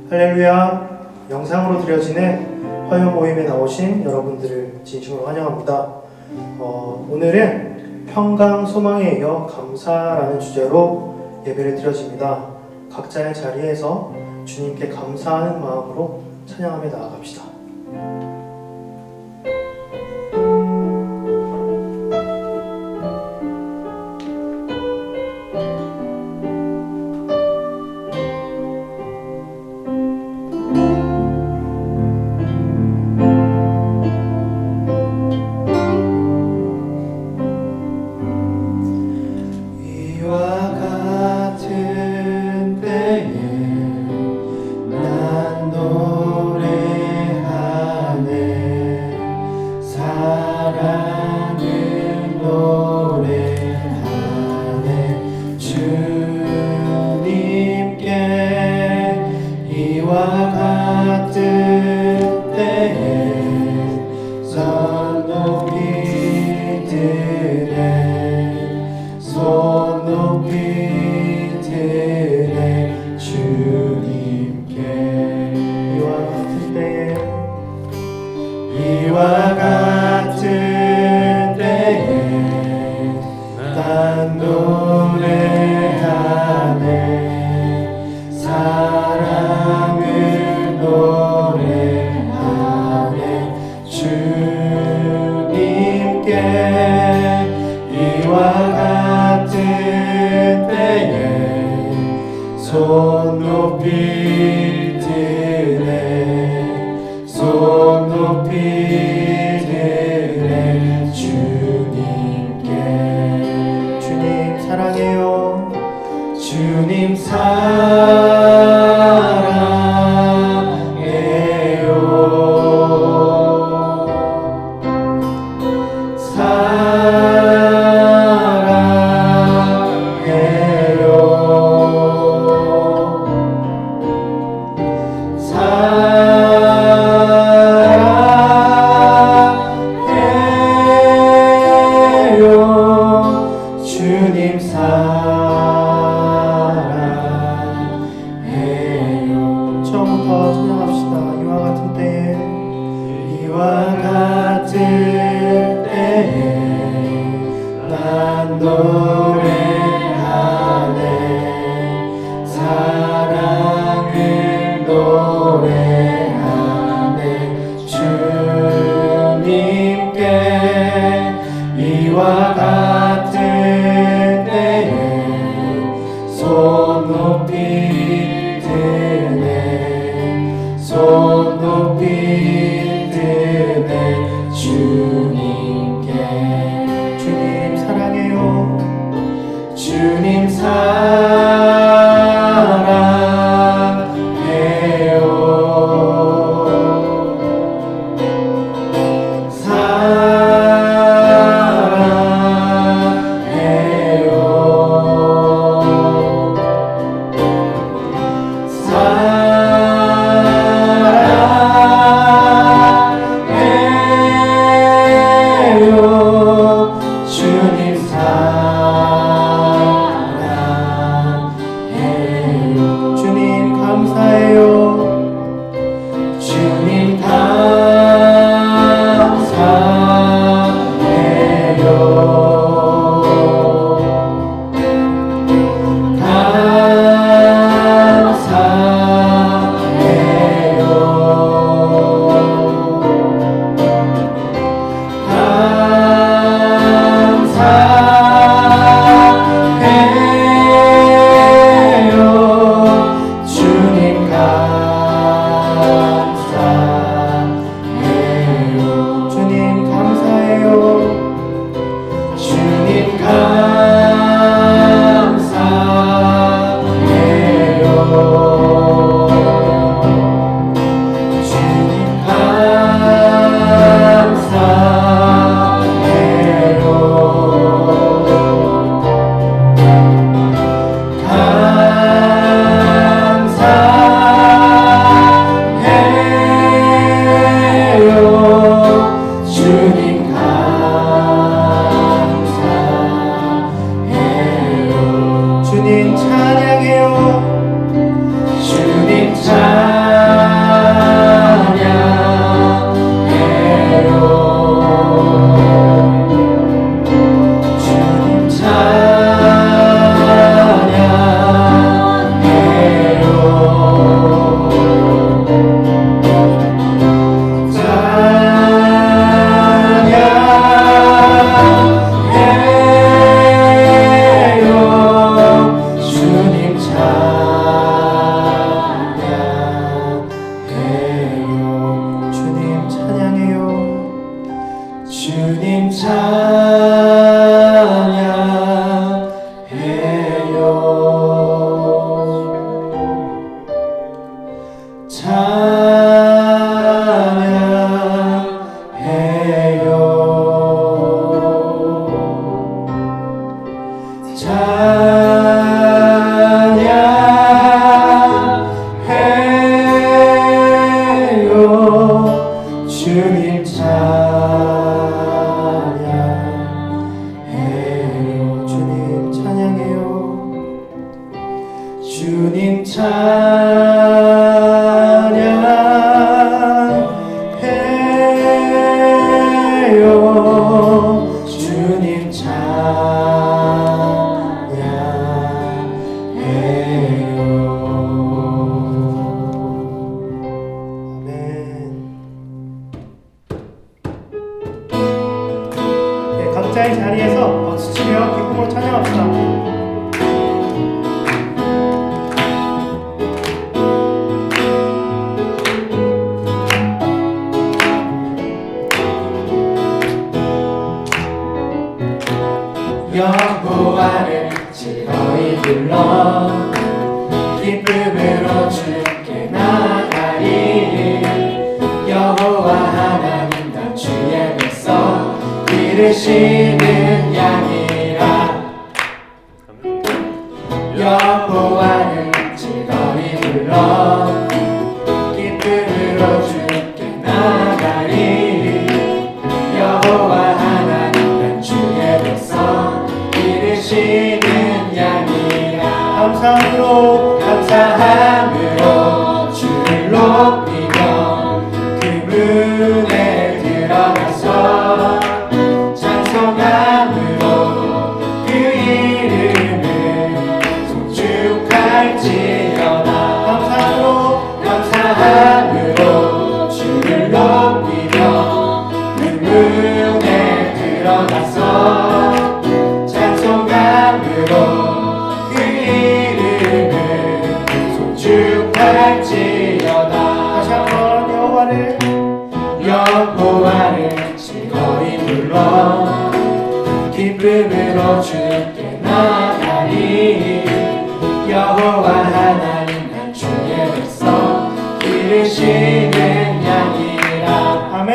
할렐루야. 영상으로 드려지는 화요 모임에 나오신 여러분들을 진심으로 환영합니다. 오늘은 평강 소망에 이어 감사라는 주제로 예배를 드려집니다. 각자의 자리에서 주님께 감사하는 마음으로 찬양하며 나아갑시다. 이와 같은 때에 난 노래하네 사랑을 노래하네 주님께 이와 같은 때에 손 높이 드네 손 높이 드네 주님께 주님 사랑해요. 주님 사랑해요 사랑해요 주님 사랑해요 처음부터 찬양합시다. 이와 같은 때에 이와 같은 때에 난 노래하네 사랑을 노래하네 주님께 이와 같은 때에 손 높이 드네 손 높이 드네 주님께 주님 사랑해요. 주님 사랑해요 사랑해요 주님 찬양해요. 찬양해요. 주님 찬양해요. 주님 찬양해요. 주님 찬양해요. 주님 찬양해요. 아멘. 네, 각자의 자리에서 박수치며 기쁨으로 찬양합시다. 여호와를 즐거이 불러 기쁨으로 주께 나가리. 여호와 하나님 나 주의 백성 기르시는 양이라. 여호와를 즐거이 불러 기쁨으로 주께 나가리. 여호와 하나님 난 주의 백성 기르시는 양이라. 감사함으로 주를 높이며 그분에 들어가서 찬송함으로 그 이름을 송축할지어다. 감사함으로 주를 높이며 그분에 들어가서 찬송함으로 그 이름을 송축할지어다. 다시 한번 여호와를 즐거이 불러 기쁨으로 주께 나가리. 여호와 하나님 난 주의 백성 기르시는 양이라. 아멘.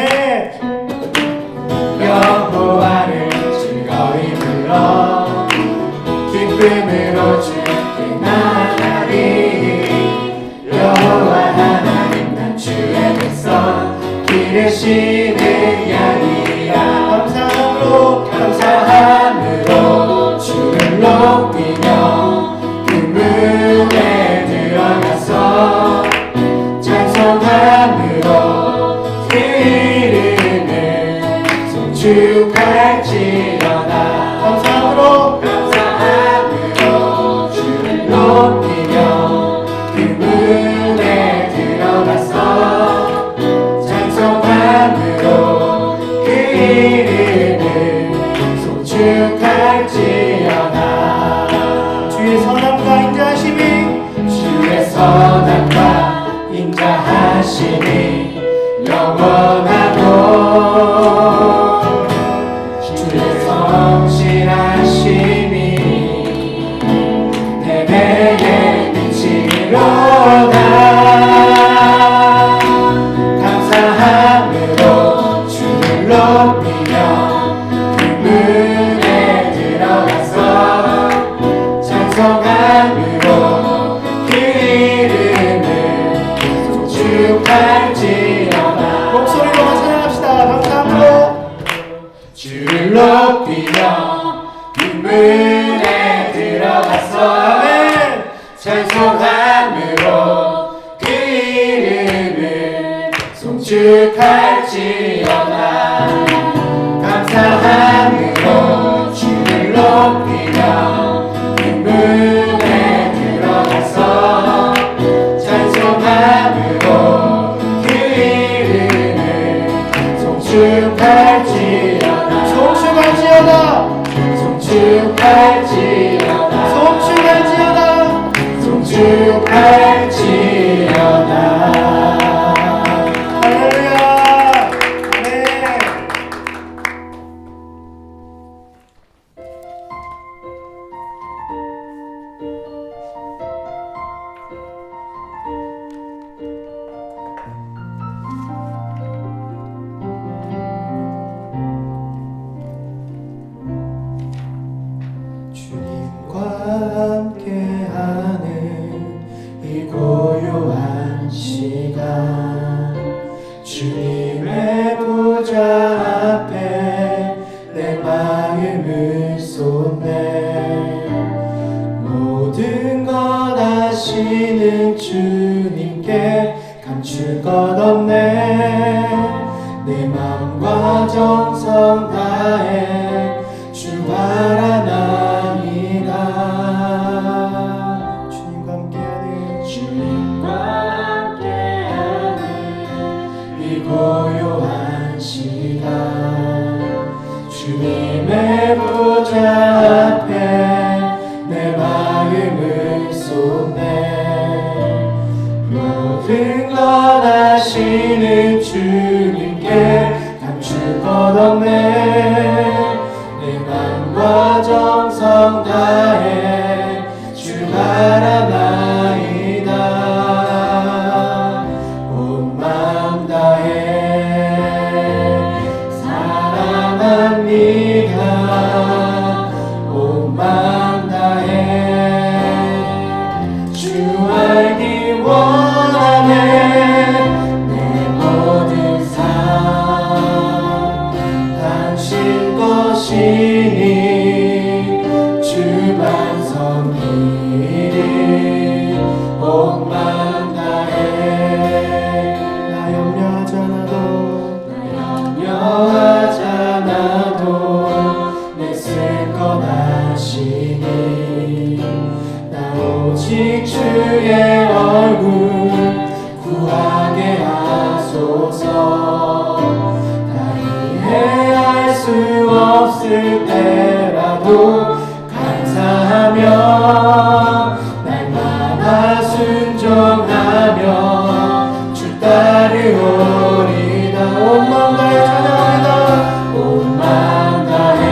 여호와를 즐거이 불러 기쁨으로 주께 나가리. 여호와 하나님 난 주의 백성 기르시는 양이라. 감사함으로 주를 높이며 그문에 들어가서 찬송함으로 그 이름을 송축할지어다. 감사함으로 주를 높이며 그문에 들어가서 찬송함으로 그 이름을 송축할지어다. 주의 선함과 인자하심이 주의 선함과 인자하심이 영원하고 주의 성실하심이 내 배에 미치로다. 감사함으로 주를 높이며 그문에 들어가서 찬송함으로 그 이름을 송축할지어다. 목소리로 찬양합시다. 감사함으로 주를 높이며 그문에 들어가서 아멘. 찬송함으로 그 이름을 송축할지어다. 감사함으로 주를 높이며 그문에 들어가서 찬송함으로 그 이름을 송축할지어다. 송축할지어다. 송축할지어다. 할렐루야. 네. 하시는 주님께 감출 것 없네. 내 마음과 정성 다해 주 바라나이다. 주님과 함께하는 이 고요한 시간 주님의 보좌 앞에 내 마음을 쏟네. 모든 것 아시는 주님께 감출 것 없네. 내 맘과 정성 다해 주 바라나이다. 온 마음 다해 사랑합니다. 온 마음 다해 주 알기 원하네. 내 모든 삶 당신 것이니 주만 섬기리. 온 마음 다해 나 염려하지 않아도 내 쓸 것 아시니. 나 오직 주의 얼굴 구하게 하소서. 다 이해할 수 없을 때라도 감사하며 날마다 순종하며 주 따르오리다. 온 마음 다해 찬양합니다. 온 마음 다해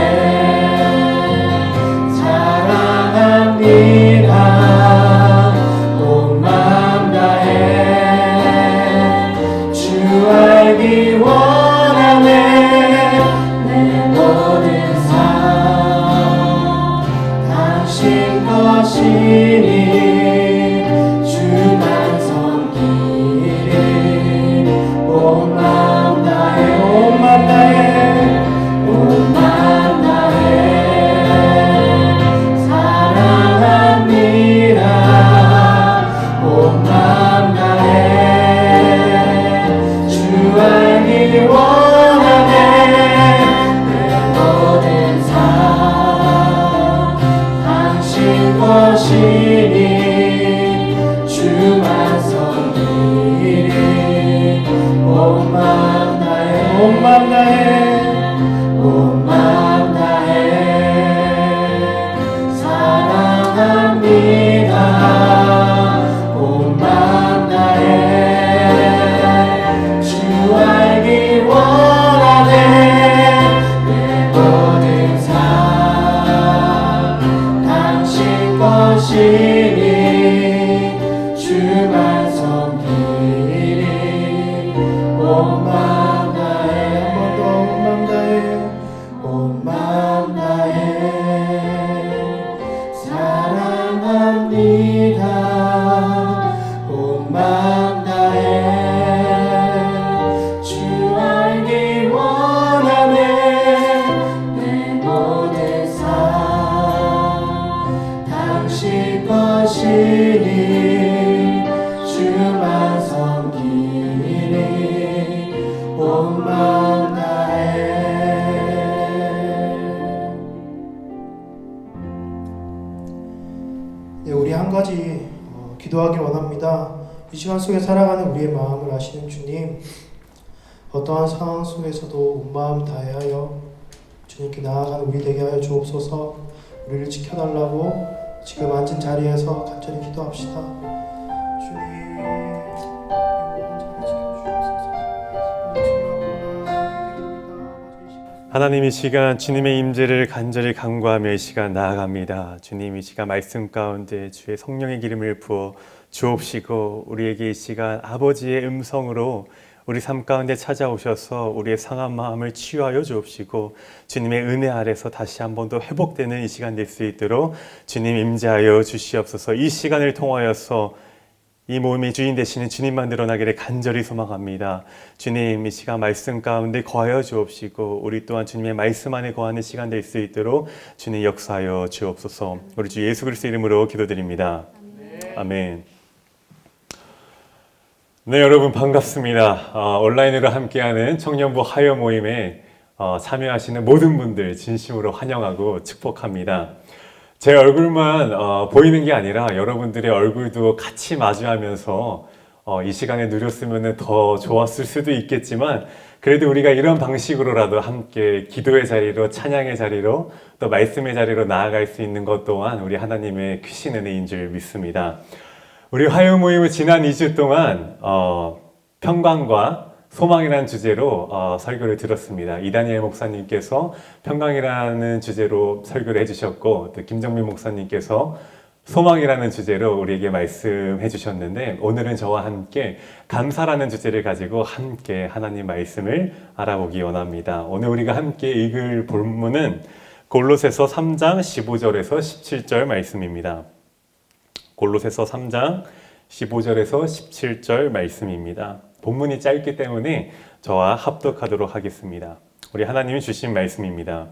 사랑합니다. 온 마음 다해 주 알기 원하네. 내 모든 삶 당신 것이니 주만 섬기리. 온 마음 다해 온 마음 다해 온 마음 다해 사랑합니다. 온 마음 다해 주 알기 원하네. 내 모든 삶 당신 것이니 주만 섬기리. 온 마음 다해 온 마음 다해 온 마음 다해 사랑합니다. 온 마음 다해 주 알기 원하네. 내 모든 삶 당신 것이니 주만 섬기리. 온 마음 다해 한 번 더 온 마음 다해 사랑합니다. 온 마음 다해 주 알기 원하네. 내 모든 삶 당신 것이니 주만 섬기리. 온 마음 다해. 네, 우리 한 가지 기도하기 원합니다. 이 시간 속에 살아가는 우리의 마음을 아시는 주님, 어떠한 상황 속에서도 온 마음 다하여 주님께 나아가는 우리 되게 하여 주옵소서. 우리를 지켜달라고 지금 앉은 자리에서 간절히 기도합시다. 주님, 이 모든 자를 지켜주옵소서. 하나님, 이 시간 주님의 임재를 간절히 간구하며 이 시간 나아갑니다. 주님, 이 시간 말씀 가운데 주의 성령의 기름을 부어 주옵시고 우리에게 이 시간 아버지의 음성으로 우리 삶 가운데 찾아오셔서 우리의 상한 마음을 치유하여 주옵시고 주님의 은혜 아래서 다시 한 번 더 회복되는 이 시간 될 수 있도록 주님 임재하여 주시옵소서. 이 시간을 통하여서 이 모임의 주인 되시는 주님만 드러나기를 간절히 소망합니다. 주님, 이 시간 말씀 가운데 거하여 주옵시고 우리 또한 주님의 말씀 안에 거하는 시간 될 수 있도록 주님 역사하여 주옵소서. 우리 주 예수 그리스도 이름으로 기도드립니다. 아멘. 네, 여러분 반갑습니다. 온라인으로 함께하는 청년부 하여 모임에 참여하시는 모든 분들 진심으로 환영하고 축복합니다. 제 얼굴만 보이는 게 아니라 여러분들의 얼굴도 같이 마주하면서 이 시간에 누렸으면 더 좋았을 수도 있겠지만 그래도 우리가 이런 방식으로라도 함께 기도의 자리로, 찬양의 자리로, 또 말씀의 자리로 나아갈 수 있는 것 또한 우리 하나님의 크신 은혜인 줄 믿습니다. 우리 화요 모임은 지난 2주 동안 평강과 소망이라는 주제로 설교를 들었습니다. 이다니엘 목사님께서 평강이라는 주제로 설교를 해주셨고, 또 김정민 목사님께서 소망이라는 주제로 우리에게 말씀해 주셨는데, 오늘은 저와 함께 감사라는 주제를 가지고 함께 하나님 말씀을 알아보기 원합니다. 오늘 우리가 함께 읽을 본문은 골로새서 3장 15절에서 17절 말씀입니다. 골로새서 3장 15절에서 17절 말씀입니다. 본문이 짧기 때문에 저와 합독하도록 하겠습니다. 우리 하나님이 주신 말씀입니다.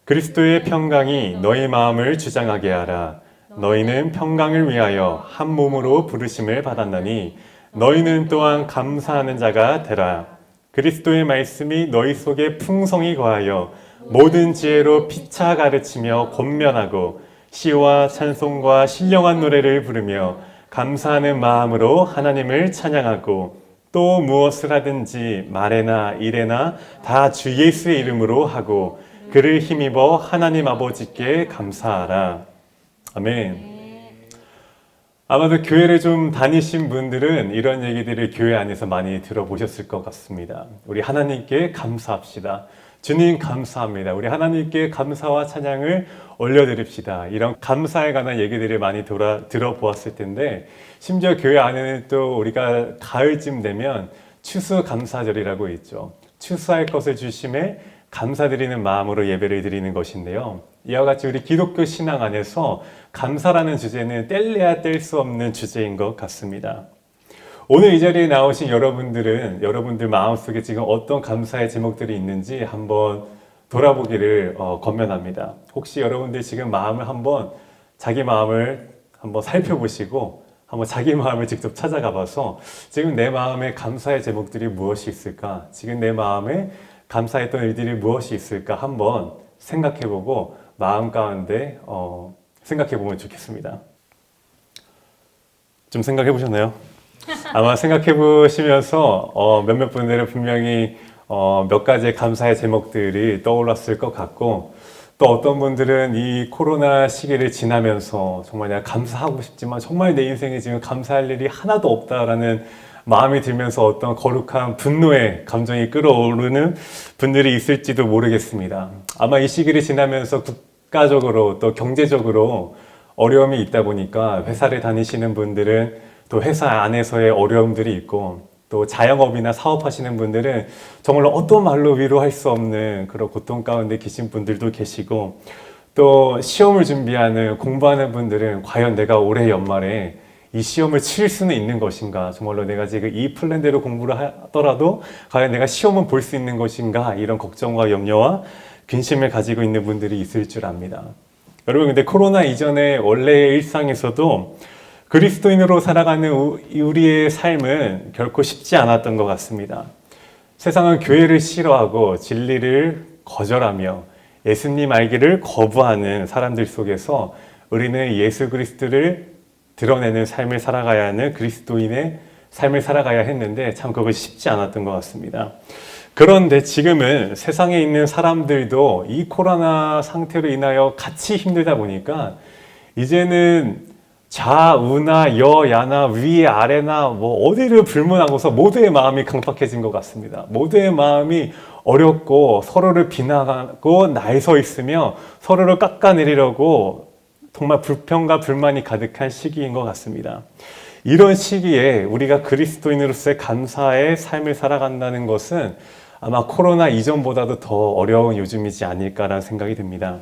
그리스도의 평강이 너희 마음을 주장하게 하라. 너희는 평강을 위하여 한 몸으로 부르심을 받았나니 너희는 또한 감사하는 자가 되라. 그리스도의 말씀이 너희 속에 풍성히 거하여 모든 지혜로 피차 가르치며 권면하고 시와 찬송과 신령한 노래를 부르며 감사하는 마음으로 하나님을 찬양하고 또 무엇을 하든지 말에나 일에나 다 주 예수의 이름으로 하고 그를 힘입어 하나님 아버지께 감사하라. 아멘. 아마도 교회를 좀 다니신 분들은 이런 얘기들을 교회 안에서 많이 들어보셨을 것 같습니다. 우리 하나님께 감사합시다. 주님 감사합니다. 우리 하나님께 감사와 찬양을 올려드립시다. 이런 감사에 관한 얘기들을 많이 들어보았을 텐데, 심지어 교회 안에는 또 우리가 가을쯤 되면 추수감사절이라고 있죠. 추수할 것을 주심에 감사드리는 마음으로 예배를 드리는 것인데요. 이와 같이 우리 기독교 신앙 안에서 감사라는 주제는 뗄래야 뗄 수 없는 주제인 것 같습니다. 오늘 이 자리에 나오신 여러분들은 여러분들 마음속에 지금 어떤 감사의 제목들이 있는지 한번 돌아보기를 권면합니다. 혹시 여러분들 지금 마음을 자기 마음을 한번 살펴보시고 한번 자기 마음을 직접 찾아가 봐서 지금 내 마음에 감사의 제목들이 무엇이 있을까? 지금 내 마음에 감사했던 일들이 무엇이 있을까? 한번 생각해보고 마음 가운데 생각해보면 좋겠습니다. 좀 생각해보셨나요? 아마 생각해 보시면서 몇몇 분들은 분명히 몇 가지의 감사의 제목들이 떠올랐을 것 같고, 또 어떤 분들은 이 코로나 시기를 지나면서 정말 내가 감사하고 싶지만 정말 내 인생에 지금 감사할 일이 하나도 없다라는 마음이 들면서 어떤 거룩한 분노의 감정이 끌어오르는 분들이 있을지도 모르겠습니다. 아마 이 시기를 지나면서 국가적으로 또 경제적으로 어려움이 있다 보니까 회사를 다니시는 분들은 또 회사 안에서의 어려움들이 있고, 또 자영업이나 사업하시는 분들은 정말로 어떤 말로 위로할 수 없는 그런 고통 가운데 계신 분들도 계시고, 또 시험을 준비하는 공부하는 분들은 과연 내가 올해 연말에 이 시험을 칠 수는 있는 것인가, 정말로 내가 지금 이 플랜대로 공부를 하더라도 과연 내가 시험은 볼 수 있는 것인가, 이런 걱정과 염려와 근심을 가지고 있는 분들이 있을 줄 압니다. 여러분, 근데 코로나 이전에 원래의 일상에서도 그리스도인으로 살아가는 우리의 삶은 결코 쉽지 않았던 것 같습니다. 세상은 교회를 싫어하고 진리를 거절하며 예수님 알기를 거부하는 사람들 속에서 우리는 예수 그리스도를 드러내는 삶을 살아가야 하는 그리스도인의 삶을 살아가야 했는데 참 그것이 쉽지 않았던 것 같습니다. 그런데 지금은 세상에 있는 사람들도 이 코로나 상태로 인하여 같이 힘들다 보니까 이제는 좌우나 여야나 위 아래나 어디를 불문하고서 모두의 마음이 강팍해진 것 같습니다. 모두의 마음이 어렵고 서로를 비난하고 날서 있으며 서로를 깎아내리려고 정말 불평과 불만이 가득한 시기인 것 같습니다. 이런 시기에 우리가 그리스도인으로서의 감사의 삶을 살아간다는 것은 아마 코로나 이전보다도 더 어려운 요즘이지 않을까라는 생각이 듭니다.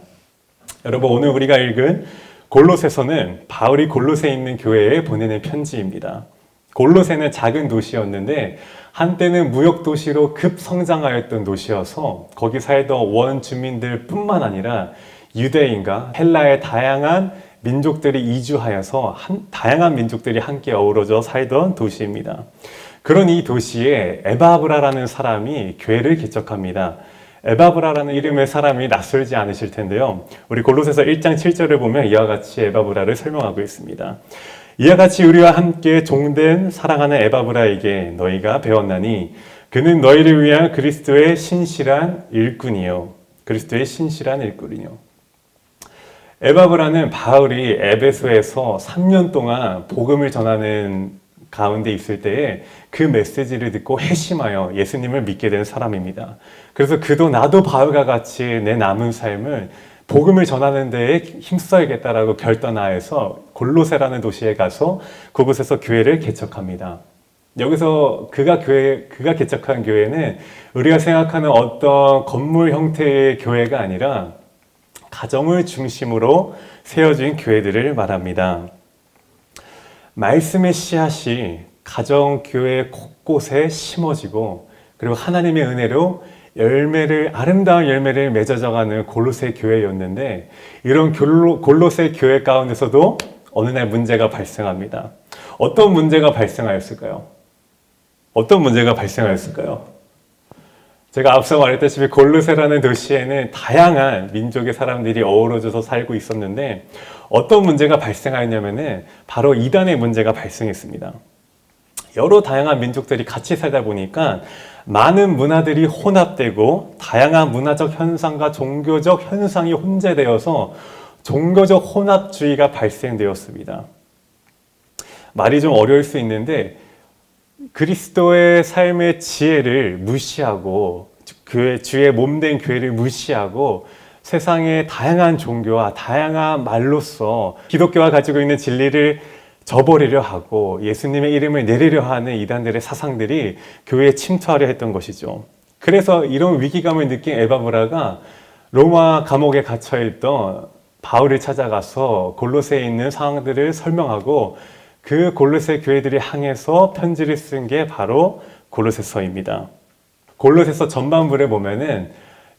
여러분, 오늘 우리가 읽은 골로새서는 바울이 골로새에 있는 교회에 보내는 편지입니다. 골로새는 작은 도시였는데 한때는 무역 도시로 급성장하였던 도시여서 거기 살던 원주민들 뿐만 아니라 유대인과 헬라의 다양한 민족들이 이주하여서 다양한 민족들이 함께 어우러져 살던 도시입니다. 그런 이 도시에 에바브라라는 사람이 교회를 개척합니다. 에바브라라는 이름의 사람이 낯설지 않으실 텐데요. 우리 골로새서 1장 7절을 보면 이와 같이 에바브라를 설명하고 있습니다. 이와 같이 우리와 함께 종된 사랑하는 에바브라에게 너희가 배웠나니 그는 너희를 위한 그리스도의 신실한 일꾼이요. 그리스도의 신실한 일꾼이요. 에바브라는 바울이 에베소에서 3년 동안 복음을 전하는 가운데 있을 때에 그 메시지를 듣고 회심하여 예수님을 믿게 된 사람입니다. 그래서 그도 나도 바울과 같이 내 남은 삶을 복음을 전하는 데에 힘써야겠다라고 결단하여서 골로새라는 도시에 가서 그곳에서 교회를 개척합니다. 여기서 그가 개척한 교회는 우리가 생각하는 어떤 건물 형태의 교회가 아니라 가정을 중심으로 세워진 교회들을 말합니다. 말씀의 씨앗이 가정교회 곳곳에 심어지고 그리고 하나님의 은혜로 아름다운 열매를 맺어져가는 골로새 교회였는데 이런 골로새 교회 가운데서도 어느 날 문제가 발생합니다. 어떤 문제가 발생하였을까요? 어떤 문제가 발생하였을까요? 제가 앞서 말했다시피 골로새라는 도시에는 다양한 민족의 사람들이 어우러져서 살고 있었는데 어떤 문제가 발생하였냐면은 바로 이단의 문제가 발생했습니다. 여러 다양한 민족들이 같이 살다 보니까 많은 문화들이 혼합되고 다양한 문화적 현상과 종교적 현상이 혼재되어서 종교적 혼합주의가 발생되었습니다. 말이 좀 어려울 수 있는데 그리스도의 삶의 지혜를 무시하고 주의 몸된 교회를 무시하고 세상의 다양한 종교와 다양한 말로써 기독교가 가지고 있는 진리를 저버리려 하고 예수님의 이름을 내리려 하는 이단들의 사상들이 교회에 침투하려 했던 것이죠. 그래서 이런 위기감을 느낀 에바브라가 로마 감옥에 갇혀있던 바울을 찾아가서 골로새에 있는 상황들을 설명하고 그 골로새 교회들이 향해서 편지를 쓴 게 바로 골로새서입니다. 골로새서 전반부를 보면은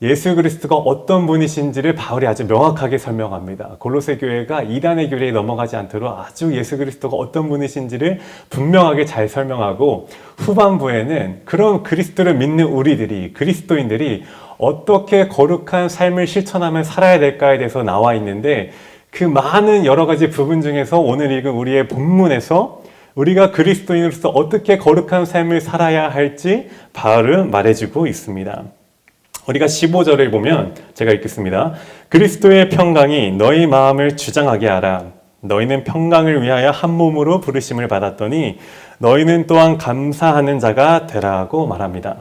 예수 그리스도가 어떤 분이신지를 바울이 아주 명확하게 설명합니다. 골로새 교회가 이단의 교리에 넘어가지 않도록 아주 예수 그리스도가 어떤 분이신지를 분명하게 잘 설명하고 후반부에는 그런 그리스도를 믿는 우리들이 그리스도인들이 어떻게 거룩한 삶을 실천하며 살아야 될까에 대해서 나와 있는데 그 많은 여러 가지 부분 중에서 오늘 읽은 우리의 본문에서 우리가 그리스도인으로서 어떻게 거룩한 삶을 살아야 할지 바울은 말해주고 있습니다. 우리가 15절을 보면 제가 읽겠습니다. 그리스도의 평강이 너희 마음을 주장하게 하라. 너희는 평강을 위하여 한 몸으로 부르심을 받았더니 너희는 또한 감사하는 자가 되라고 말합니다.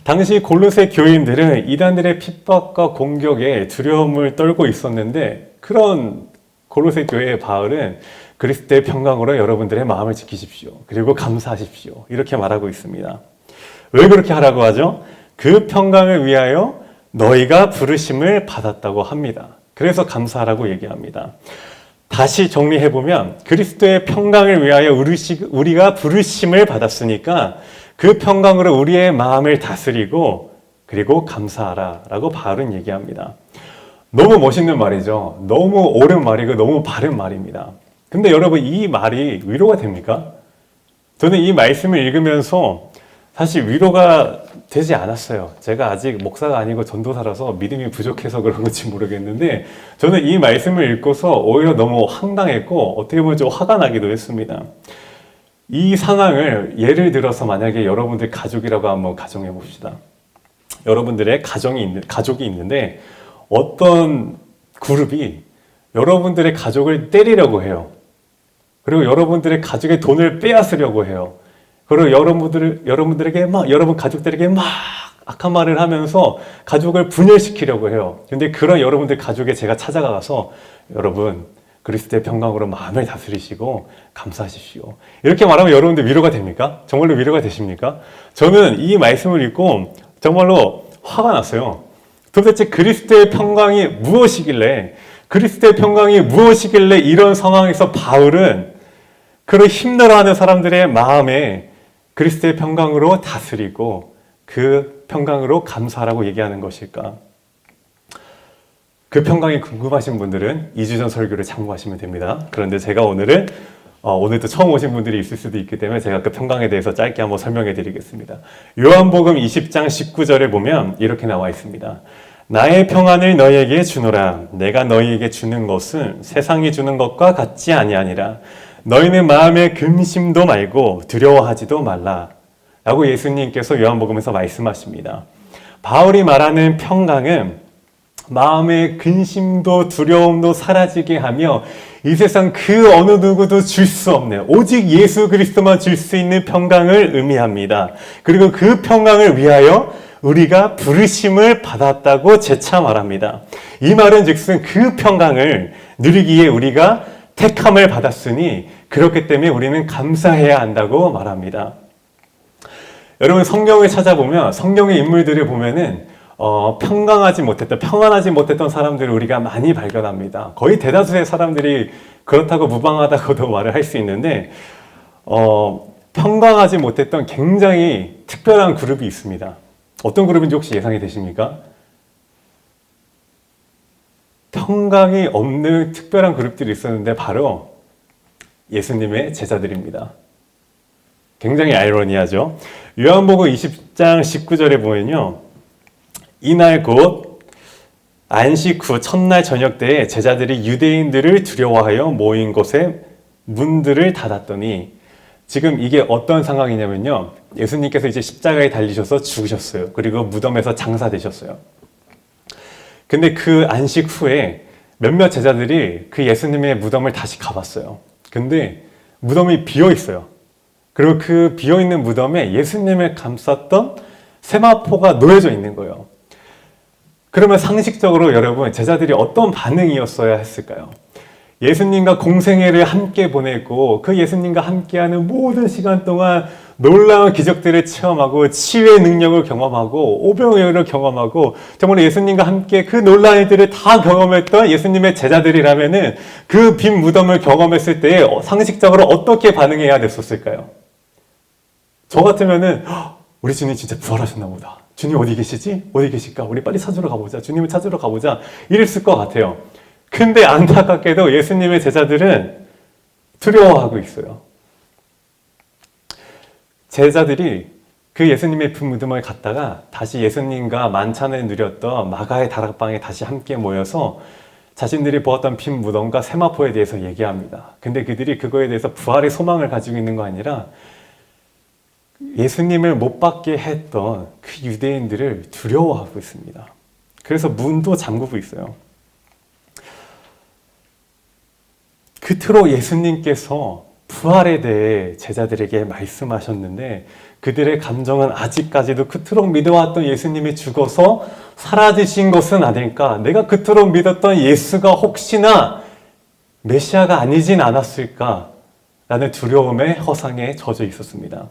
당시 골로새 교인들은 이단들의 핍박과 공격에 두려움을 떨고 있었는데 그런 골로새 교회의 바울은 그리스도의 평강으로 여러분들의 마음을 지키십시오. 그리고 감사하십시오. 이렇게 말하고 있습니다. 왜 그렇게 하라고 하죠? 그 평강을 위하여 너희가 부르심을 받았다고 합니다. 그래서 감사하라고 얘기합니다. 다시 정리해보면 그리스도의 평강을 위하여 우리가 부르심을 받았으니까 그 평강으로 우리의 마음을 다스리고 그리고 감사하라 라고 바울은 얘기합니다. 너무 멋있는 말이죠. 너무 옳은 말이고 너무 바른 말입니다. 근데 여러분 이 말이 위로가 됩니까? 저는 이 말씀을 읽으면서 사실 위로가 되지 않았어요. 제가 아직 목사가 아니고 전도사라서 믿음이 부족해서 그런 건지 모르겠는데 저는 이 말씀을 읽고서 오히려 너무 황당했고 어떻게 보면 좀 화가 나기도 했습니다. 이 상황을 예를 들어서 만약에 여러분들 가족이라고 한번 가정해 봅시다. 여러분들의 가족이 있는데 어떤 그룹이 여러분들의 가족을 때리려고 해요. 그리고 여러분들의 가족의 돈을 빼앗으려고 해요. 그리고 여러분들에게 여러분 가족들에게 악한 말을 하면서 가족을 분열시키려고 해요. 근데 그런 여러분들 가족에 제가 찾아가서 여러분 그리스도의 평강으로 마음을 다스리시고 감사하십시오. 이렇게 말하면 여러분들 위로가 됩니까? 정말로 위로가 되십니까? 저는 이 말씀을 읽고 정말로 화가 났어요. 도대체 그리스도의 평강이 무엇이길래 이런 상황에서 바울은 그런 힘들어하는 사람들의 마음에 그리스도의 평강으로 다스리고 그 평강으로 감사하라고 얘기하는 것일까? 그 평강이 궁금하신 분들은 2주 전 설교를 참고하시면 됩니다. 그런데 제가 오늘은 오늘도 처음 오신 분들이 있을 수도 있기 때문에 제가 그 평강에 대해서 짧게 한번 설명해 드리겠습니다. 요한복음 20장 19절에 보면 이렇게 나와 있습니다. 나의 평안을 너희에게 주노라. 내가 너희에게 주는 것은 세상이 주는 것과 같지 아니하니라. 너희는 마음에 근심도 말고 두려워하지도 말라. 라고 예수님께서 요한복음에서 말씀하십니다. 바울이 말하는 평강은 마음의 근심도 두려움도 사라지게 하며 이 세상 그 어느 누구도 줄 수 없는 오직 예수 그리스도만 줄 수 있는 평강을 의미합니다. 그리고 그 평강을 위하여 우리가 부르심을 받았다고 재차 말합니다. 이 말은 즉슨 그 평강을 누리기에 우리가 택함을 받았으니 그렇기 때문에 우리는 감사해야 한다고 말합니다. 여러분 성경을 찾아보면 성경의 인물들을 보면은 평안하지 못했던 사람들을 우리가 많이 발견합니다. 거의 대다수의 사람들이 그렇다고 무방하다고도 말을 할 수 있는데 평강하지 못했던 굉장히 특별한 그룹이 있습니다. 어떤 그룹인지 혹시 예상이 되십니까? 평강이 없는 특별한 그룹들이 있었는데 바로 예수님의 제자들입니다. 굉장히 아이러니하죠. 요한복음 20장 19절에 보면요. 이날 곧 안식 후 첫날 저녁 때에 제자들이 유대인들을 두려워하여 모인 곳에 문들을 닫았더니 지금 이게 어떤 상황이냐면요. 예수님께서 이제 십자가에 달리셔서 죽으셨어요. 그리고 무덤에서 장사되셨어요. 근데 그 안식 후에 몇몇 제자들이 그 예수님의 무덤을 다시 가봤어요. 근데 무덤이 비어 있어요. 그리고 그 비어 있는 무덤에 예수님을 감쌌던 세마포가 놓여져 있는 거예요. 그러면 상식적으로 여러분 제자들이 어떤 반응이었어야 했을까요? 예수님과 공생애를 함께 보내고 그 예수님과 함께하는 모든 시간 동안 놀라운 기적들을 체험하고 치유의 능력을 경험하고 오병이어를 경험하고 정말 예수님과 함께 그 놀라운 일들을 다 경험했던 예수님의 제자들이라면은 그 빈 무덤을 경험했을 때 상식적으로 어떻게 반응해야 됐었을까요? 저 같으면은 우리 주님 진짜 부활하셨나 보다. 주님 어디 계시지? 어디 계실까? 우리 빨리 찾으러 가보자. 주님을 찾으러 가보자. 이랬을 것 같아요. 근데 안타깝게도 예수님의 제자들은 두려워하고 있어요. 제자들이 그 예수님의 빈 무덤을 갔다가 다시 예수님과 만찬을 누렸던 마가의 다락방에 다시 함께 모여서 자신들이 보았던 빈 무덤과 세마포에 대해서 얘기합니다. 근데 그들이 그거에 대해서 부활의 소망을 가지고 있는 거 아니라 예수님을 못 받게 했던 그 유대인들을 두려워하고 있습니다. 그래서 문도 잠그고 있어요. 그토록 예수님께서 부활에 대해 제자들에게 말씀하셨는데 그들의 감정은 아직까지도 그토록 믿어왔던 예수님이 죽어서 사라지신 것은 아닐까? 내가 그토록 믿었던 예수가 혹시나 메시아가 아니진 않았을까? 라는 두려움의 허상에 젖어 있었습니다.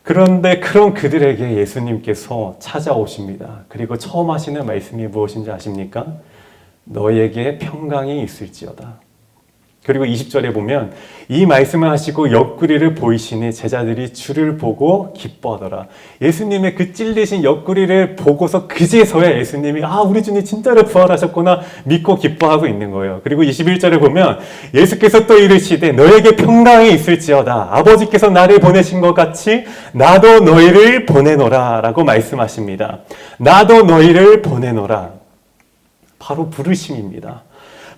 그런데 그런 그들에게 예수님께서 찾아오십니다. 그리고 처음 하시는 말씀이 무엇인지 아십니까? 너희에게 평강이 있을지어다. 그리고 20절에 보면 이 말씀을 하시고 옆구리를 보이시니 제자들이 주를 보고 기뻐하더라. 예수님의 그 찔리신 옆구리를 보고서 그제서야 예수님이 우리 주님 진짜로 부활하셨구나 믿고 기뻐하고 있는 거예요. 그리고 21절에 보면 예수께서 또 이르시되 너에게 평강이 있을지어다. 아버지께서 나를 보내신 것 같이 나도 너희를 보내노라 라고 말씀하십니다. 나도 너희를 보내노라. 바로 부르심입니다.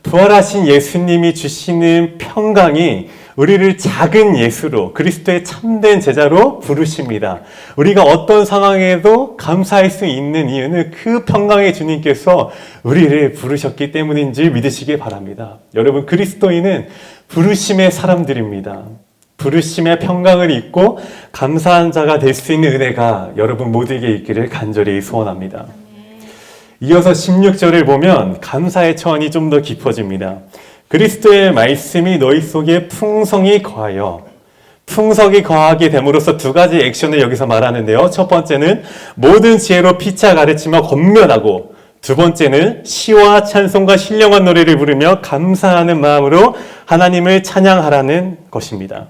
부활하신 예수님이 주시는 평강이 우리를 작은 예수로 그리스도의 참된 제자로 부르십니다. 우리가 어떤 상황에도 감사할 수 있는 이유는 그 평강의 주님께서 우리를 부르셨기 때문인지 믿으시기 바랍니다. 여러분 그리스도인은 부르심의 사람들입니다. 부르심의 평강을 잊고 감사한 자가 될 수 있는 은혜가 여러분 모두에게 있기를 간절히 소원합니다. 이어서 16절을 보면 감사의 초안이 좀 더 깊어집니다. 그리스도의 말씀이 너희 속에 풍성히 거하여 풍성히 거하게 됨으로써 두 가지 액션을 여기서 말하는데요. 첫 번째는 모든 지혜로 피차 가르치며 권면하고 두 번째는 시와 찬송과 신령한 노래를 부르며 감사하는 마음으로 하나님을 찬양하라는 것입니다.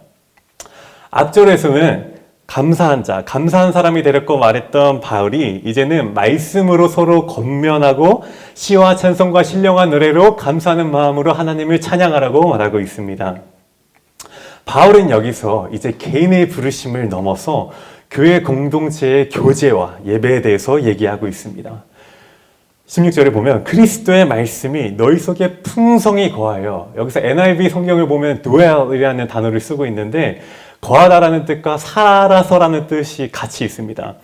앞절에서는 감사한 자, 감사한 사람이 되렸고 말했던 바울이 이제는 말씀으로 서로 권면하고 시와 찬송과 신령한 노래로 감사하는 마음으로 하나님을 찬양하라고 말하고 있습니다. 바울은 여기서 이제 개인의 부르심을 넘어서 교회 공동체의 교제와 예배에 대해서 얘기하고 있습니다. 16절에 보면 그리스도의 말씀이 너희 속에 풍성히 거하여, 여기서 NIV 성경을 보면 dwell이라는 단어를 쓰고 있는데 거하다라는 뜻과 살아서라는 뜻이 같이 있습니다.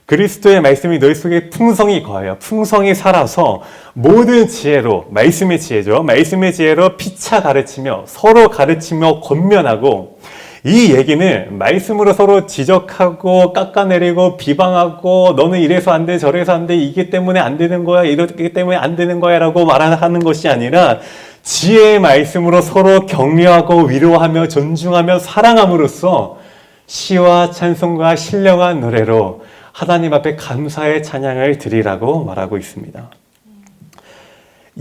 그리스도의 말씀이 너희 속에 풍성히 거하여, 풍성히 살아서 모든 지혜로, 말씀의 지혜죠. 말씀의 지혜로 피차 가르치며 서로 가르치며 권면하고, 이 얘기는 말씀으로 서로 지적하고 깎아내리고 비방하고 너는 이래서 안 돼, 저래서 안 돼, 이게 때문에 안 되는 거야, 이렇기 때문에 안 되는 거야 라고 말하는 것이 아니라 지혜의 말씀으로 서로 격려하고 위로하며 존중하며 사랑함으로써 시와 찬송과 신령한 노래로 하나님 앞에 감사의 찬양을 드리라고 말하고 있습니다.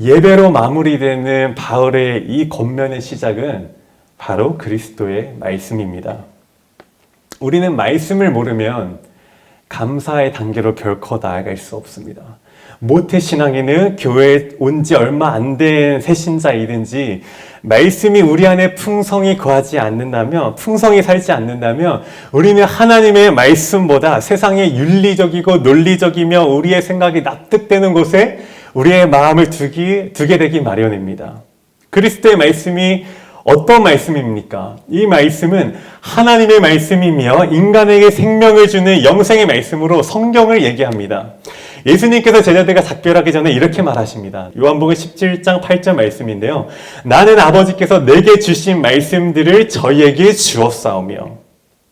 예배로 마무리되는 바울의 이 권면의 시작은 바로 그리스도의 말씀입니다. 우리는 말씀을 모르면 감사의 단계로 결코 나아갈 수 없습니다. 모태신앙인은 교회에 온 지 얼마 안 된 새신자이든지 말씀이 우리 안에 풍성히 거하지 않는다면, 풍성히 살지 않는다면 우리는 하나님의 말씀보다 세상의 윤리적이고 논리적이며 우리의 생각이 납득되는 곳에 우리의 마음을 두게 되기 마련입니다. 그리스도의 말씀이 어떤 말씀입니까? 이 말씀은 하나님의 말씀이며 인간에게 생명을 주는 영생의 말씀으로 성경을 얘기합니다. 예수님께서 제자들과 작별하기 전에 이렇게 말하십니다. 요한복음 17장 8절 말씀인데요. 나는 아버지께서 내게 주신 말씀들을 저희에게 주었사오며.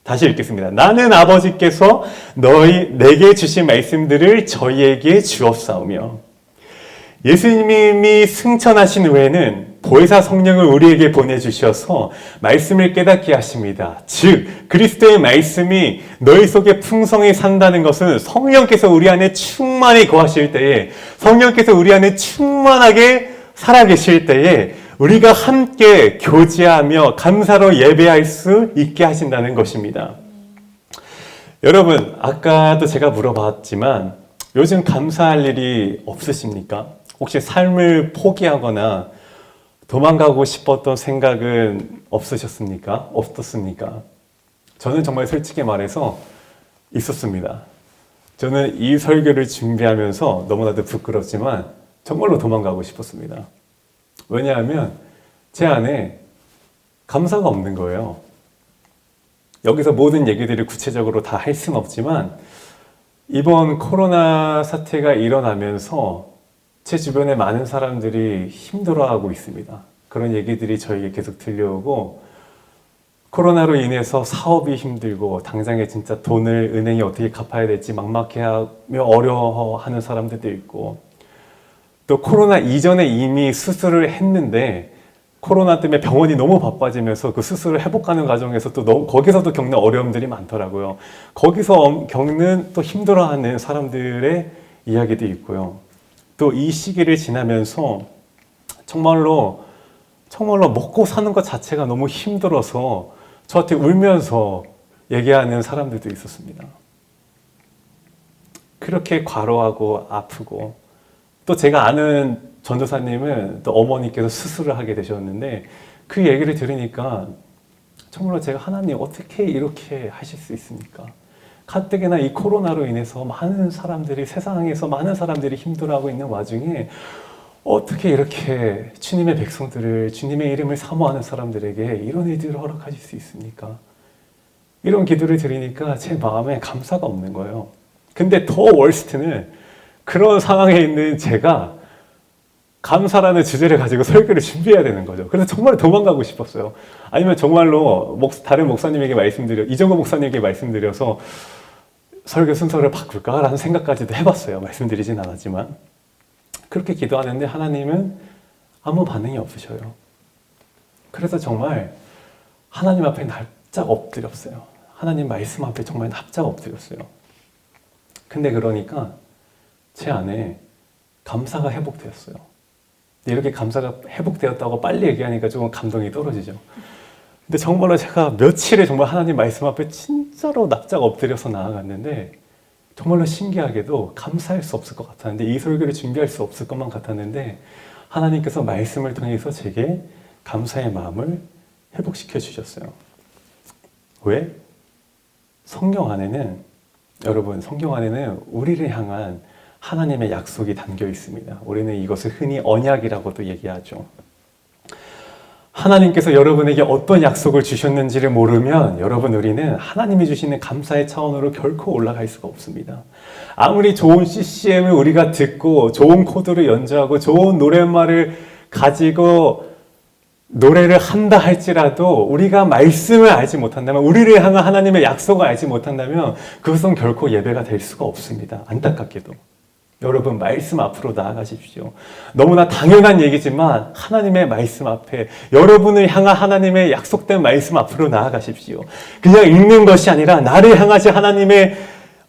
다시 읽겠습니다. 나는 아버지께서 내게 주신 말씀들을 저희에게 주었사오며. 예수님이 승천하신 후에는 보혜사 성령을 우리에게 보내주셔서 말씀을 깨닫게 하십니다. 즉 그리스도의 말씀이 너희 속에 풍성히 산다는 것은 성령께서 우리 안에 충만히 거하실 때에, 성령께서 우리 안에 충만하게 살아계실 때에 우리가 함께 교제하며 감사로 예배할 수 있게 하신다는 것입니다. 여러분, 아까도 제가 물어봤지만 요즘 감사할 일이 없으십니까? 혹시 삶을 포기하거나 도망가고 싶었던 생각은 없으셨습니까? 어떻습니까? 저는 정말 솔직히 말해서 있었습니다. 저는 이 설교를 준비하면서 너무나도 부끄럽지만 정말로 도망가고 싶었습니다. 왜냐하면 제 안에 감사가 없는 거예요. 여기서 모든 얘기들을 구체적으로 다 할 수는 없지만 이번 코로나 사태가 일어나면서 제 주변에 많은 사람들이 힘들어하고 있습니다. 그런 얘기들이 저에게 계속 들려오고, 코로나로 인해서 사업이 힘들고 당장에 진짜 돈을 은행이 어떻게 갚아야 될지 막막해하며 어려워하는 사람들도 있고, 또 코로나 이전에 이미 수술을 했는데 코로나 때문에 병원이 너무 바빠지면서 그 수술을 회복하는 과정에서 또 거기서도 겪는 어려움들이 많더라고요. 거기서 겪는 또 힘들어하는 사람들의 이야기도 있고요. 또 이 시기를 지나면서 정말로 먹고 사는 것 자체가 너무 힘들어서 저한테 울면서 얘기하는 사람들도 있었습니다. 그렇게 과로하고 아프고, 또 제가 아는 전도사님은 또 어머니께서 수술을 하게 되셨는데 그 얘기를 들으니까 정말로 제가 하나님 어떻게 이렇게 하실 수 있습니까? 가뜩이나 이 코로나로 인해서 많은 사람들이, 세상에서 많은 사람들이 힘들어하고 있는 와중에 어떻게 이렇게 주님의 백성들을, 주님의 이름을 사모하는 사람들에게 이런 일들을 허락하실 수 있습니까? 이런 기도를 드리니까 제 마음에 감사가 없는 거예요. 근데 더 월스트는 그런 상황에 있는 제가 감사라는 주제를 가지고 설교를 준비해야 되는 거죠. 그래서 정말 도망가고 싶었어요. 아니면 정말로 다른 목사님에게 이정호 목사님에게 말씀드려서 설교 순서를 바꿀까라는 생각까지도 해봤어요. 말씀드리진 않았지만. 그렇게 기도하는데 하나님은 아무 반응이 없으셔요. 그래서 정말 하나님 앞에 납작 엎드렸어요. 하나님 말씀 앞에 정말 납작 엎드렸어요. 근데 그러니까 제 안에 감사가 회복되었어요. 이렇게 감사가 회복되었다고 빨리 얘기하니까 조금 감동이 떨어지죠. 근데 정말로 제가 며칠을 정말 하나님 말씀 앞에 진짜로 납작 엎드려서 나아갔는데 정말로 신기하게도 감사할 수 없을 것 같았는데, 이 설교를 준비할 수 없을 것만 같았는데 하나님께서 말씀을 통해서 제게 감사의 마음을 회복시켜 주셨어요. 왜? 성경 안에는, 여러분, 성경 안에는 우리를 향한 하나님의 약속이 담겨 있습니다. 우리는 이것을 흔히 언약이라고도 얘기하죠. 하나님께서 여러분에게 어떤 약속을 주셨는지를 모르면 여러분, 우리는 하나님이 주시는 감사의 차원으로 결코 올라갈 수가 없습니다. 아무리 좋은 CCM을 우리가 듣고 좋은 코드를 연주하고 좋은 노랫말을 가지고 노래를 한다 할지라도 우리가 말씀을 알지 못한다면, 우리를 향한 하나님의 약속을 알지 못한다면 그것은 결코 예배가 될 수가 없습니다. 안타깝게도. 여러분, 말씀 앞으로 나아가십시오. 너무나 당연한 얘기지만 하나님의 말씀 앞에, 여러분을 향한 하나님의 약속된 말씀 앞으로 나아가십시오. 그냥 읽는 것이 아니라 나를 향하신 하나님의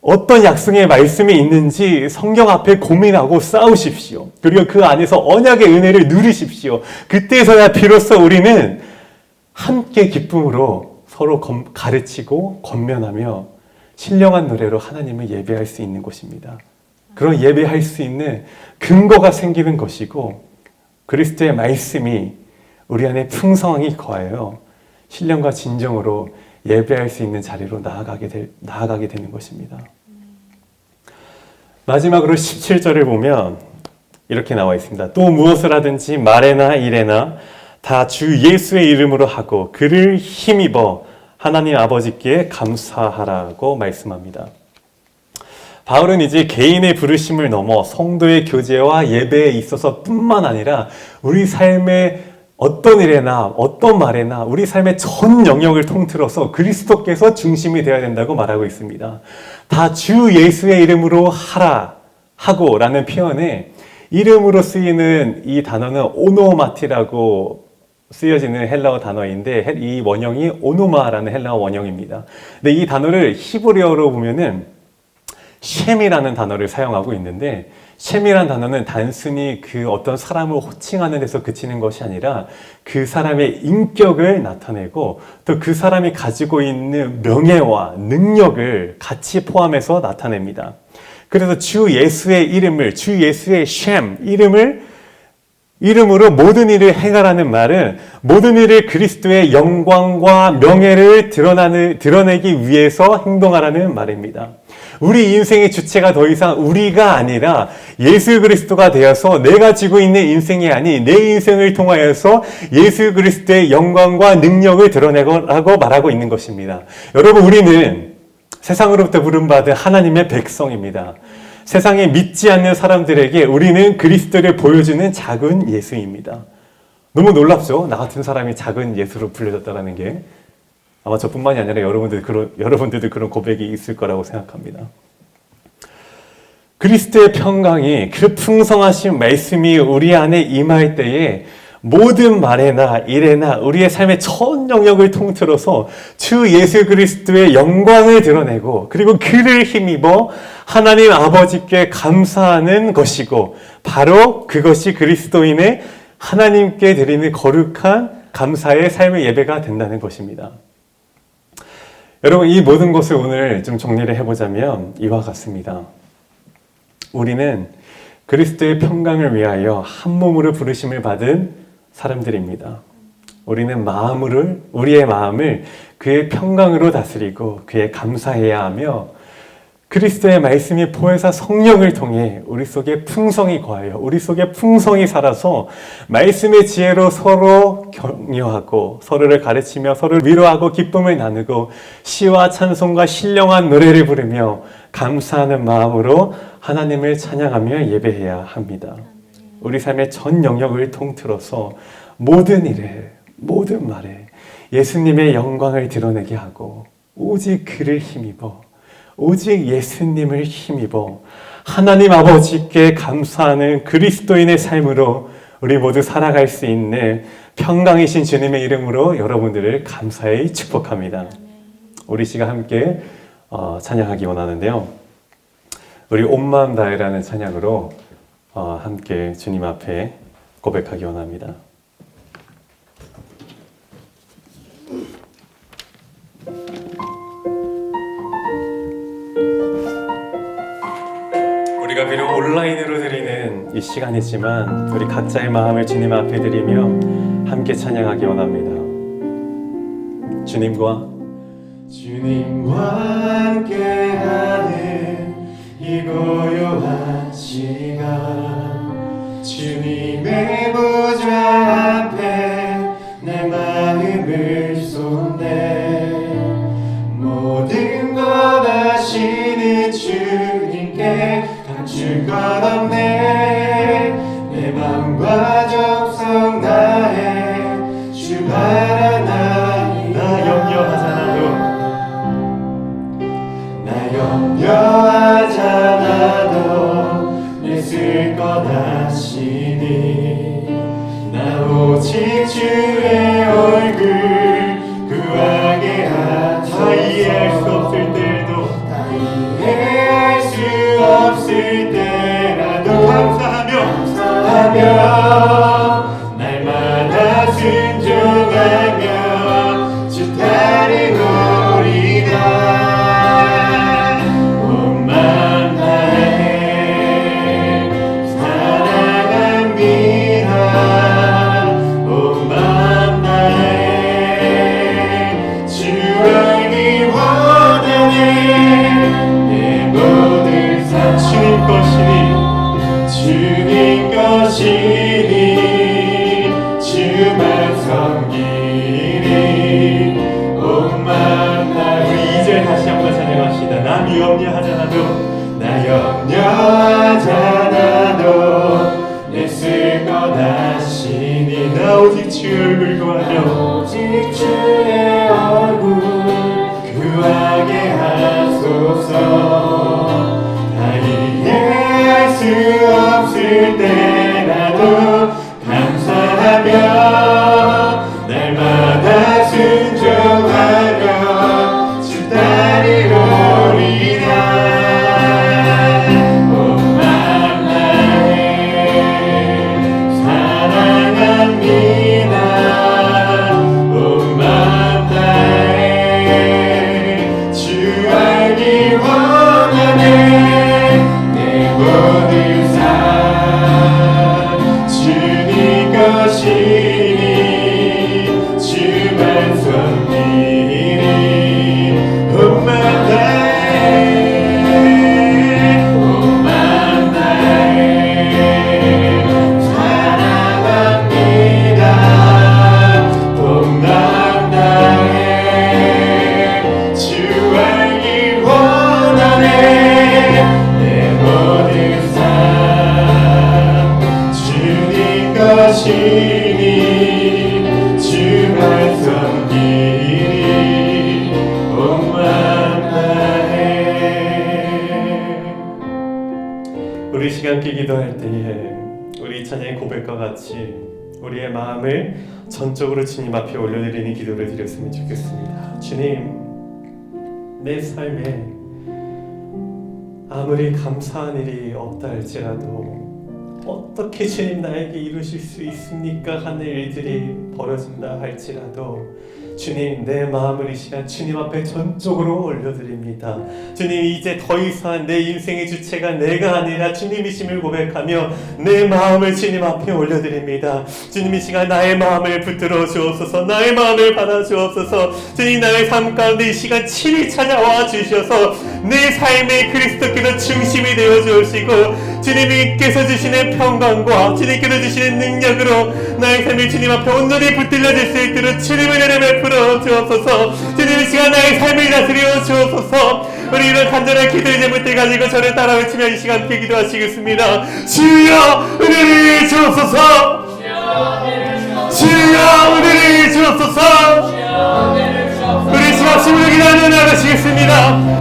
어떤 약속의 말씀이 있는지 성경 앞에 고민하고 싸우십시오. 그리고 그 안에서 언약의 은혜를 누리십시오. 그때서야 비로소 우리는 함께 기쁨으로 서로 가르치고 권면하며 신령한 노래로 하나님을 예배할 수 있는 것입니다. 그런 예배할 수 있는 근거가 생기는 것이고, 그리스도의 말씀이 우리 안에 풍성하게 거하여 신령과 진정으로 예배할 수 있는 자리로 나아가게 되는 것입니다. 마지막으로 17절을 보면 이렇게 나와 있습니다. 또 무엇을 하든지 말에나 일에나 다 주 예수의 이름으로 하고 그를 힘입어 하나님 아버지께 감사하라고 말씀합니다. 바울은 이제 개인의 부르심을 넘어 성도의 교제와 예배에 있어서 뿐만 아니라 우리 삶의 어떤 일에나 어떤 말에나 우리 삶의 전 영역을 통틀어서 그리스도께서 중심이 되어야 된다고 말하고 있습니다. 다 주 예수의 이름으로 하고 라는 표현에 이름으로 쓰이는 이 단어는 오노마티라고 쓰여지는 헬라어 단어인데, 이 원형이 오노마라는 헬라어 원형입니다. 근데 이 단어를 히브리어로 보면은 셴이라는 단어를 사용하고 있는데, 셴이라는 단어는 단순히 그 어떤 사람을 호칭하는 데서 그치는 것이 아니라 그 사람의 인격을 나타내고 또 그 사람이 가지고 있는 명예와 능력을 같이 포함해서 나타냅니다. 그래서 주 예수의 이름을, 주 예수의 셴, 이름으로 모든 일을 행하라는 말은 모든 일을 그리스도의 영광과 명예를 드러내기 위해서 행동하라는 말입니다. 우리 인생의 주체가 더 이상 우리가 아니라 예수 그리스도가 되어서 내가 지고 있는 인생이 아닌 내 인생을 통하여서 예수 그리스도의 영광과 능력을 드러내라고 말하고 있는 것입니다. 여러분, 우리는 세상으로부터 부름받은 하나님의 백성입니다. 세상에 믿지 않는 사람들에게 우리는 그리스도를 보여주는 작은 예수입니다. 너무 놀랍죠? 나 같은 사람이 작은 예수로 불려졌다는 게. 아마 저뿐만이 아니라 여러분들도 그런 고백이 있을 거라고 생각합니다. 그리스도의 평강이, 그 풍성하신 말씀이 우리 안에 임할 때에 모든 말에나 일에나 우리의 삶의 전 영역을 통틀어서 주 예수 그리스도의 영광을 드러내고 그리고 그를 힘입어 하나님 아버지께 감사하는 것이고, 바로 그것이 그리스도인의 하나님께 드리는 거룩한 감사의 삶의 예배가 된다는 것입니다. 여러분, 이 모든 것을 오늘 좀 정리를 해보자면 이와 같습니다. 우리는 그리스도의 평강을 위하여 한 몸으로 부르심을 받은 사람들입니다. 우리는 우리의 마음을 그의 평강으로 다스리고 그의 감사해야 하며, 그리스도의 말씀이 보혜사 성령을 통해 우리 속에 풍성히 거하여 우리 속에 풍성히 살아서 말씀의 지혜로 서로 격려하고 서로를 가르치며 서로를 위로하고 기쁨을 나누고 시와 찬송과 신령한 노래를 부르며 감사하는 마음으로 하나님을 찬양하며 예배해야 합니다. 우리 삶의 전 영역을 통틀어서 모든 일에, 모든 말에 예수님의 영광을 드러내게 하고 오직 그를 힘입어, 오직 예수님을 힘입어 하나님 아버지께 감사하는 그리스도인의 삶으로 우리 모두 살아갈 수 있는 평강이신 주님의 이름으로 여러분들을 감사히 축복합니다. 우리 시간 함께 찬양하기 원하는데요. 우리 온 마음 다해라는 찬양으로 함께 주님 앞에 고백하기 원합니다. 우리가 비록 온라인으로 드리는 이 시간이지만 우리 각자의 마음을 주님 앞에 드리며 함께 찬양하기 원합니다. 주님과 주님과 함께하는 이 고요한 시간, 주님의 보좌 앞에 내 마음을 쏟네. 모든 것 아시는 주님께 감출 것 없네. 내 맘과 정성 다해 주 바라나이다. 나 염려하잖아도 내 쓸 것 아시니. 나 오직 주의 얼굴 구하게 하소서. 다 이해할 수 없을 때에도, 다 이해할 수 없을 때라도 감사하며 날마다 순종하며 주 따르노리다. 주님 것이니 주만 섬기니 온 마음 다해. 우리 이제 다시 한번 찬양합시다. 나 염려하잖아도 내 쓸 것 아시니. 나 오직 주의 얼굴 구하며 오직 주의 얼굴 구하게 하소서. 다 이해할 수 없을 때라도 감사하며 날마다 순종하며 주 따르리라. 온 마음 다해 사랑합니다. 온 마음 다해 주 알기 원하네. 모든 삶 주님 것이니 주만 섬기니 온 마음 다해 온 마음 다해 사랑합니다. 온 마음 다해 주 알기 원하네. 모든 삶 주님 것이니 주만 섬기니 온 마음 다해. 우리 시간 함께 기도할 때에 우리 찬양의 고백과 같이 우리의 마음을 전적으로 주님 앞에 올려드리는 기도를 드렸으면 좋겠습니다. 주님, 내 삶에 아무리 감사한 일이 없다 할지라도 어떻게 주님 나에게 이루실 수 있습니까 하는 일들이 벌어진다 할지라도 주님, 내 마음을 이 시간 주님 앞에 전적으로 올려드립니다. 주님, 이제 더 이상 내 인생의 주체가 내가 아니라 주님이심을 고백하며 내 마음을 주님 앞에 올려드립니다. 주님, 이 시간 나의 마음을 붙들어 주옵소서. 나의 마음을 받아 주옵소서. 주님, 나의 삶 가운데 이 시간 친히 찾아와 주셔서 내 삶의 그리스도께서 중심이 되어 주시고 주님께서 주시는 평강과 주님께서 주시는 능력으로 나의 삶이 주님 앞에 온전히 붙들려질 수 있도록 주님의 은혜를 베풀어 주옵소서. 주님, 이 시간 나의 삶을 다스려 주옵소서. 우리 이런 간절한 기도의 제물들 가지고 저를 따라 외치며 이 시간 함께 기도하시겠습니다. 주여 은혜를 주옵소서. 주여 은혜를 주옵소서. 우리 시간 심으로 기도하며 나가시겠습니다.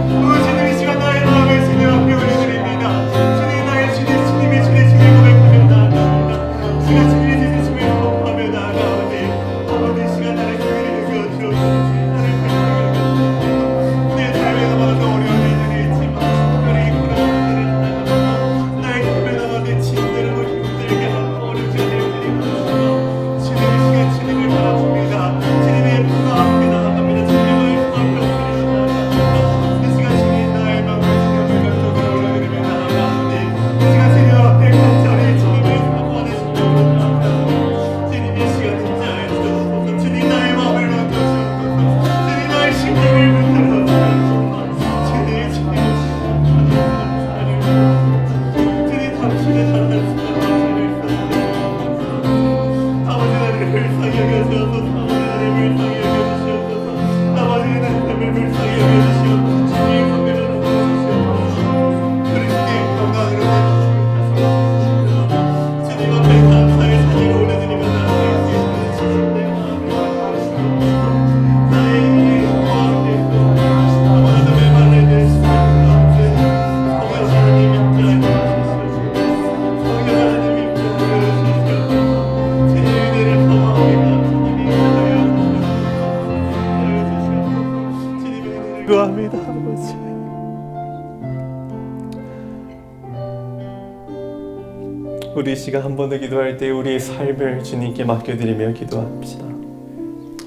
우리 이 시간 한 번 더 기도할 때 우리의 삶을 주님께 맡겨드리며 기도합시다.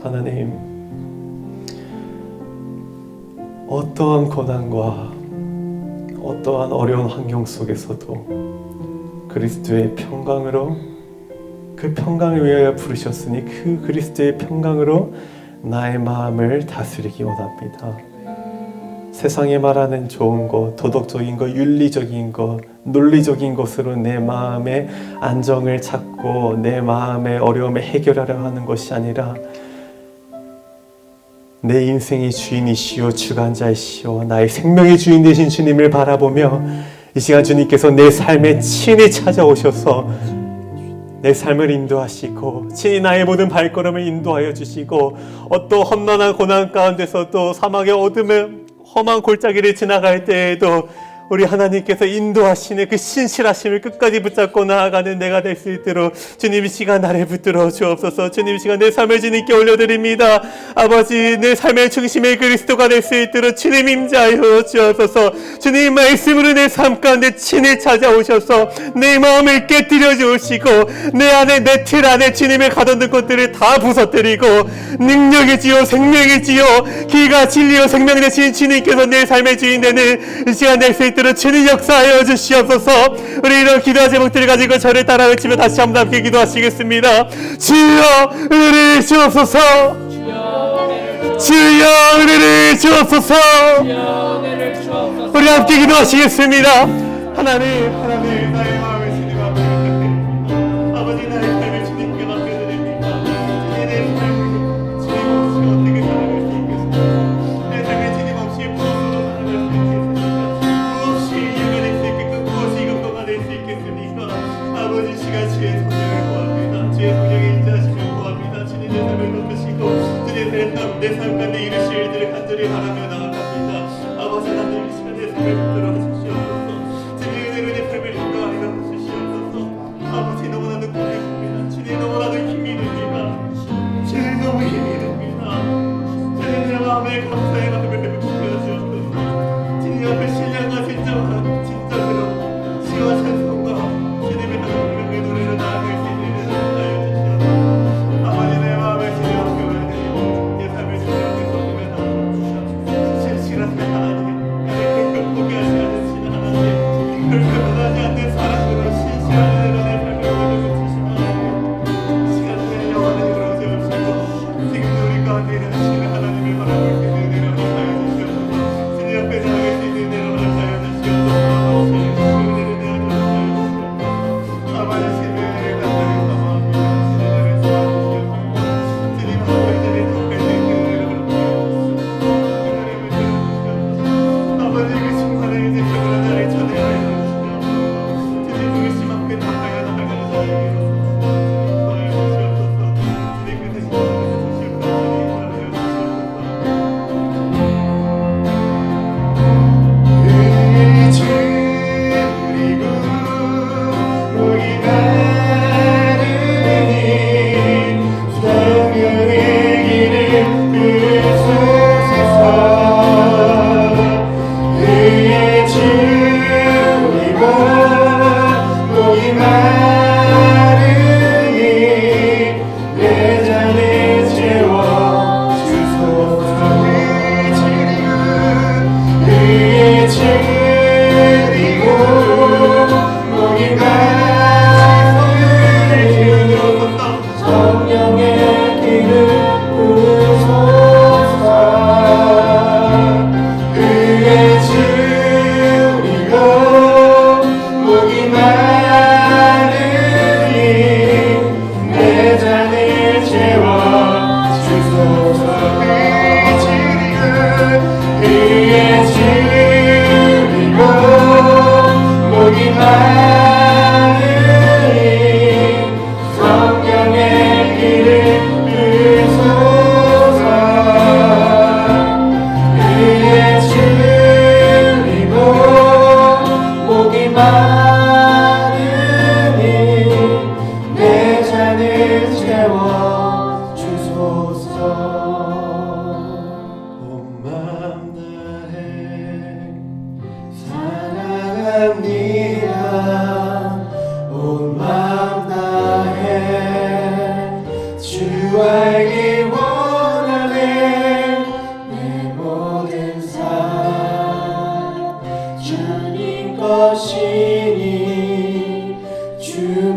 하나님, 어떠한 고난과 어떠한 어려운 환경 속에서도 그리스도의 평강으로, 그 평강을 위하여 부르셨으니 그 그리스도의 평강으로 나의 마음을 다스리기 원합니다. 세상에 말하는 좋은 것, 도덕적인 것, 윤리적인 것, 논리적인 것으로 내 마음의 안정을 찾고 내 마음의 어려움을 해결하려 하는 것이 아니라 내 인생의 주인이시오 주관자이시오 나의 생명의 주인 되신 주님을 바라보며 이 시간 주님께서 내 삶에 친히 찾아오셔서 내 삶을 인도하시고 친히 나의 모든 발걸음을 인도하여 주시고 어떤 험난한 고난 가운데서도 사막의 어둠의 험한 골짜기를 지나갈 때에도 우리 하나님께서 인도하시는 그 신실하심을 끝까지 붙잡고 나아가는 내가 될 수 있도록 주님 이 시간 나를 붙들어 주옵소서. 주님 이 시간 내 삶을 주님께 올려드립니다. 아버지, 내 삶의 중심의 그리스도가 될 수 있도록 주님 임재하여 주옵소서. 주님 말씀으로 내 삶 가운데 친히 찾아오셔서 내 마음을 깨뜨려 주시고 내 안에 내 틀 안에 주님의 가둬둔 것들을 다 부서뜨리고 능력이지요 생명이지요 기가 진리요 생명 되신 주님께서 내 삶의 주인 되는 이 시간 될 수 있도록 주님 역사하여 주시옵소서. 우리 이런 기도와 제목들을 가지고 저를 따라 외치며 다시 한번 함께 기도하시겠습니다. 주여 은혜를 주옵소서. 주여 은혜를 주옵소서. 우리 함께 기도하시겠습니다. 하나님 나의 마음을 주님 앞에 드립니다. 아버지 나의 삶을 주님께 맡겨드립니다. 내 삶을 주님 없이 어떻게 살아갈 수 있겠습니까? 내 삶을 주님 없이 무엇으로 살아갈 수 있겠습니까? 무엇이 이유가 될 수 있겠고 무엇이 이것도가 될 수 있겠습니까? 아버지 시간 주의 성령을 구합니다. 주의 성령의 인자하심을 구합니다. 주님 내 삶을 높이시고 주님 내 삶 가운데 이루실 일들을 간절히 바라며 나아갑니다. 아버지 하나님 이 시간 내 삶을 붙들어 주시옵소서. 주님 은혜로 내 삶을 인도하여 주시옵소서. 아버지 너무나도 고백합니다. 주님 너무나도 힘이 됩니다. 주님 너무 힘이 됩니다. 주님 내 마음에 감사의 마음을 베풀어 주옵소서. 주님 앞에 신령과 진정으로 시와 찬송과 주님의 하나님의 노래로 나아갈 수 있는 은혜를 하여 주시옵소서. 아버지 내 마음을 주님 앞에 올려드리고 내 삶을 주님 앞에 쏟으며 나아가 주시옵소서. 신실하신 하나님, 나를 포기하지 않으시는 하나님, 변하지 않는 사랑으로 신실한 은혜로 내 삶을 올려주시는 하나님, 시간에 영원한 힘으로 세우시고 지금도 우리 가운데 일하시는 하나님을 바라볼 수 있는 은혜로 하여 주시옵소서. 주님 앞에 나아갈 수 있는 은혜로 하여 주시옵소서. 은혜를 내어주시옵소서. 아버지 주님의 은혜를 간절히 사모합니다. 주님의 은혜를 사모하시옵소서. 주님 앞에 드리는 은혜를 아버지 그 순간에 이제 그러나 나를 전해하여 주시옵소서. 주님 부르심 앞에 나아가야 나아가는 자에게 주님 도와주시옵소서. 주님 그 대신 목이 마르니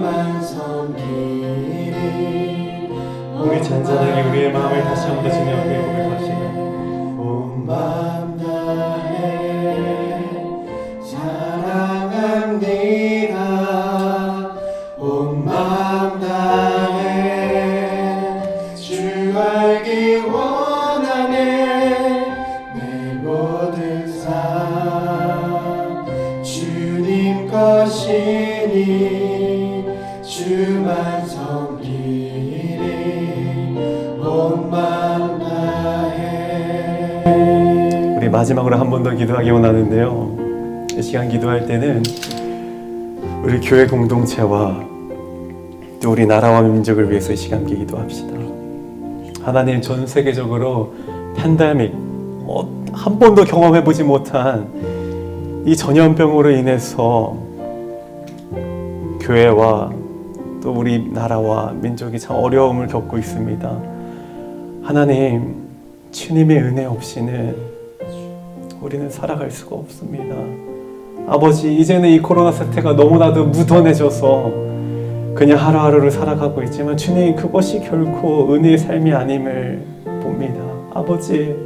주만 섬기리. 우리 잔잔하게 우리의 마음을 다시 한번 주님 앞에 고백합시다. 온 마음 다해 사랑합니다. 온 마음 다해 주 알기 원하네. 내 모든 삶 주님 것이니 주만 섬기리. 온 마음 다해. 우리 마지막으로 한 번 더 기도하기 원하는데요. 이 시간 기도할 때는 우리 교회 공동체와 또 우리 나라와 민족을 위해서 이 시간 함께 기도합시다. 하나님, 전 세계적으로 팬데믹, 한 번도 경험해보지 못한 이 전염병으로 인해서 교회와 또 우리 나라와 민족이 참 어려움을 겪고 있습니다. 하나님, 주님의 은혜 없이는 우리는 살아갈 수가 없습니다. 아버지, 이제는 이 코로나 사태가 너무나도 무던해져서 그냥 하루하루를 살아가고 있지만 주님, 그것이 결코 은혜의 삶이 아님을 봅니다. 아버지,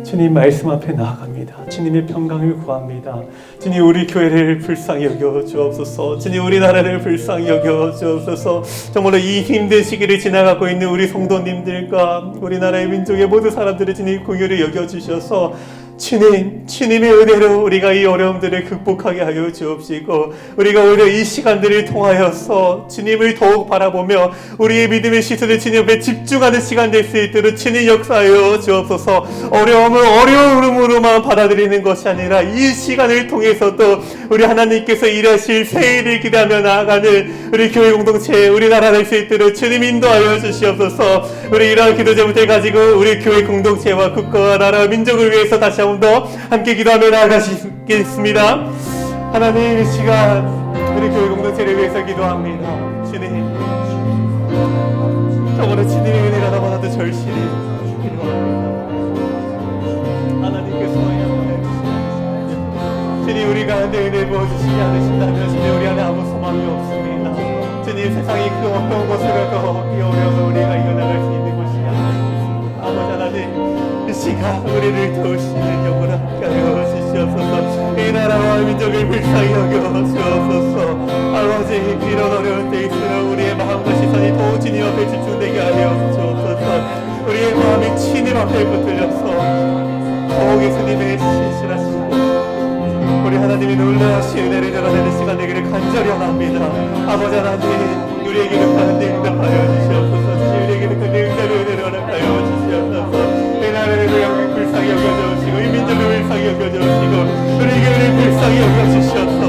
주님 말씀 앞에 나아갑니다. 주님의 평강을 구합니다. 주님, 우리 교회를 불쌍히 여겨 주옵소서. 주님, 우리나라를 불쌍히 여겨 주옵소서. 정말로 이 힘든 시기를 지나가고 있는 우리 성도님들과 우리나라의 민족의 모든 사람들을 주님 긍휼히 여겨 주셔서 주님, 주님의 은혜로 우리가 이 어려움들을 극복하게 하여 주옵시고, 우리가 오히려 이 시간들을 통하여서 주님을 더욱 바라보며 우리의 믿음의 시선을 주님 앞에 집중하는 시간 될 수 있도록 주님 역사하여 주옵소서. 어려움을 어려움으로만 받아들이는 것이 아니라 이 시간을 통해서도 우리 하나님께서 일하실 새 일을 기대하며 나아가는 우리 교회 공동체, 우리나라 될 수 있도록 주님 인도하여 주시옵소서. 우리 이러한 기도 제목들 가지고 우리 교회 공동체와 국가와 나라 민족을 위해서 다시 한 번 더 함께 기도하며 나아가시겠습니다. 하나님, 이 시간 우리 교회 공동체를 위해서 기도합니다. 주님, 정말로 주님의 은혜가 너무나도 절실히 필요합니다. 하나님께서 주님, 우리 가운데 은혜 부어주시지 않으신다면 주님, 우리 안에 아무 소망이 없습니다. 주님, 세상이 그 어떤 곳으로도 이 어려움을 우리가 이겨나갈 수 있는 곳이 아닙니다. 아버지 하나님, 이 시간 우리를 도우시는 영으로 함께하여 주시옵소서. 이 나라와 민족을 불쌍히 여겨 주옵소서. 아버지, 이런 어려운 때일수록 우리의 마음과 시선이 더욱 주님 앞에 집중되게 하여 주옵소서. 우리의 마음이 주님 앞에 붙들려서 더욱 예수님의 신실하시고 우리 하나님이 놀라우신 은혜를 드러내는 시간 되기를 간절히 원합니다. 아버지 하나님, 우리에게는 가운데 응답하여 주시옵소서. 우리에게는 그 은혜를 허락하여 주시옵소서. 이 나라를 불쌍히 여겨주시고 이 민족을 불쌍히 여겨주시고 우리 교회를 불쌍히 여겨주시옵소서.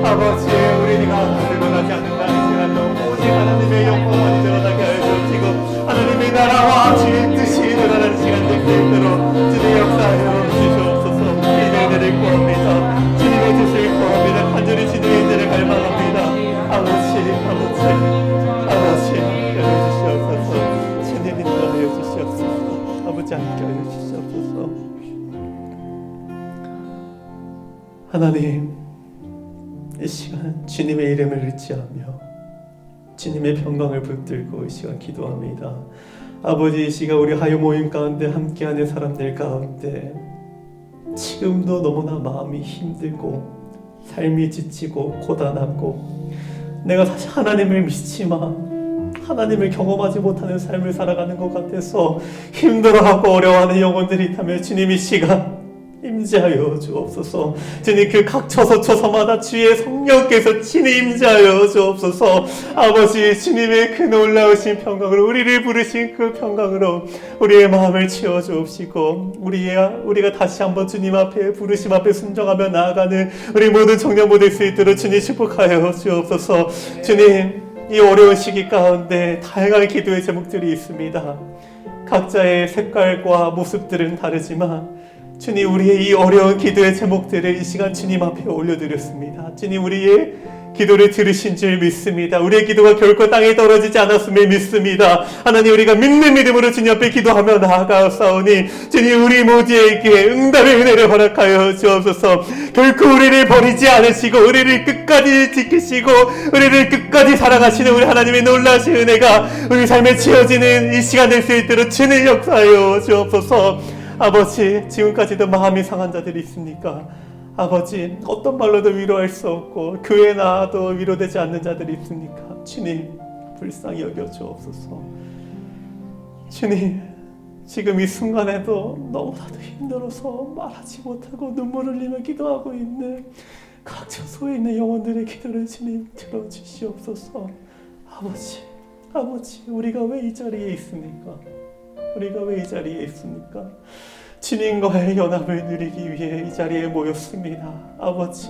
아버지, 우리가 드러나지 않는다 할지라도 오직 하나님의 영광만이 드러나게 하여 주시고 하나님의 나라와 주의 뜻이 드러나는 시간 될 수 있도록 주님 역사하여 주시옵소서. 주님의 은혜를 구합니다. 주님의 뜻을 구합니다. 간절히 주님의 은혜를 갈망합니다. 아버지, 여겨주시옵소서. 주님 인도하여 주시옵소서. 아버지, 함께 하여 주시옵소서. 하나님, 이 시간 주님의 이름을 의지하며 주님의 평강을 붙들고 이 시간 기도합니다. 아버지, 이 시간 우리 하요 모임 가운데 함께하는 사람들 가운데 지금도 너무나 마음이 힘들고 삶이 지치고 고단하고 내가 사실 하나님을 믿지만 하나님을 경험하지 못하는 삶을 살아가는 것 같아서 힘들어하고 어려워하는 영혼들이 있다면 주님, 이 시간 임재하여 주옵소서. 주님, 그 각 처소마다 주의 성령께서 친히 임재하여 주옵소서. 아버지, 주님의 그 놀라우신 평강으로 우리를 부르신 그 평강으로 우리의 마음을 채워 주옵시고 우리가 다시 한번 주님 앞에 부르심 앞에 순종하며 나아가는 우리 모든 청년부 될 수 있도록 주님 축복하여 주옵소서. 주님, 이 어려운 시기 가운데 다양한 기도의 제목들이 있습니다. 각자의 색깔과 모습들은 다르지만 주님, 우리의 이 어려운 기도의 제목들을 이 시간 주님 앞에 올려드렸습니다. 주님, 우리의 기도를 들으신 줄 믿습니다. 우리의 기도가 결코 땅에 떨어지지 않았음을 믿습니다. 하나님, 우리가 믿는 믿음으로 주님 앞에 기도하며 나아가사오니 주님, 우리 모두에게 응답의 은혜를 허락하여 주옵소서. 결코 우리를 버리지 않으시고 우리를 끝까지 지키시고 우리를 끝까지 사랑하시는 우리 하나님의 놀라신 은혜가 우리 삶에 채워지는 이 시간 될 수 있도록 주님 역사하여 주옵소서. 아버지, 지금까지도 마음이 상한 자들이 있습니까? 아버지, 어떤 말로도 위로할 수 없고 그 외에 나도 위로되지 않는 자들이 있습니까? 주님, 불쌍히 여겨 주옵소서. 주님, 지금 이 순간에도 너무나도 힘들어서 말하지 못하고 눈물을 흘리며 기도하고 있는 각 처소에 있는 영혼들의 기도를 주님 들어주시옵소서. 아버지, 우리가 왜 이 자리에 있습니까? 우리가 왜 이 자리에 있습니까? 주님과의 연합을 누리기 위해 이 자리에 모였습니다. 아버지,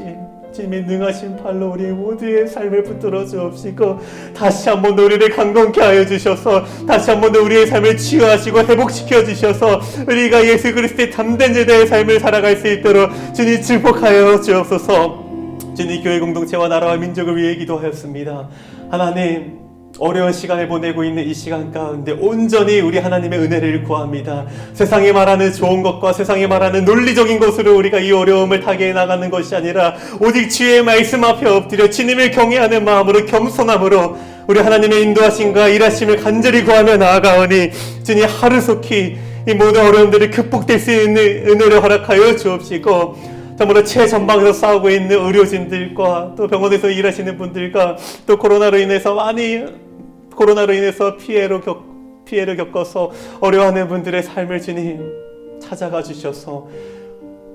주님의 능하신 팔로 우리 모두의 삶을 붙들어 주옵시고 다시 한번 우리를 강건케 하여 주셔서 다시 한번 우리의 삶을 치유하시고 회복시켜 주셔서 우리가 예수 그리스도의 참된 제자의 삶을 살아갈 수 있도록 주님 축복하여 주옵소서. 주님, 교회 공동체와 나라와 민족을 위해 기도하였습니다. 하나님, 어려운 시간을 보내고 있는 이 시간 가운데 온전히 우리 하나님의 은혜를 구합니다. 세상이 말하는 좋은 것과 세상이 말하는 논리적인 것으로 우리가 이 어려움을 타개해 나가는 것이 아니라 오직 주의 말씀 앞에 엎드려 주님을 경외하는 마음으로 겸손함으로 우리 하나님의 인도하심과 일하심을 간절히 구하며 나아가오니 주님, 하루속히 이 모든 어려움들을 극복될 수 있는 은혜를 허락하여 주옵시고 정말로 최전방에서 싸우고 있는 의료진들과 또 병원에서 일하시는 분들과 또 코로나로 인해서 피해를 겪어서 어려워하는 분들의 삶을 주님 찾아가 주셔서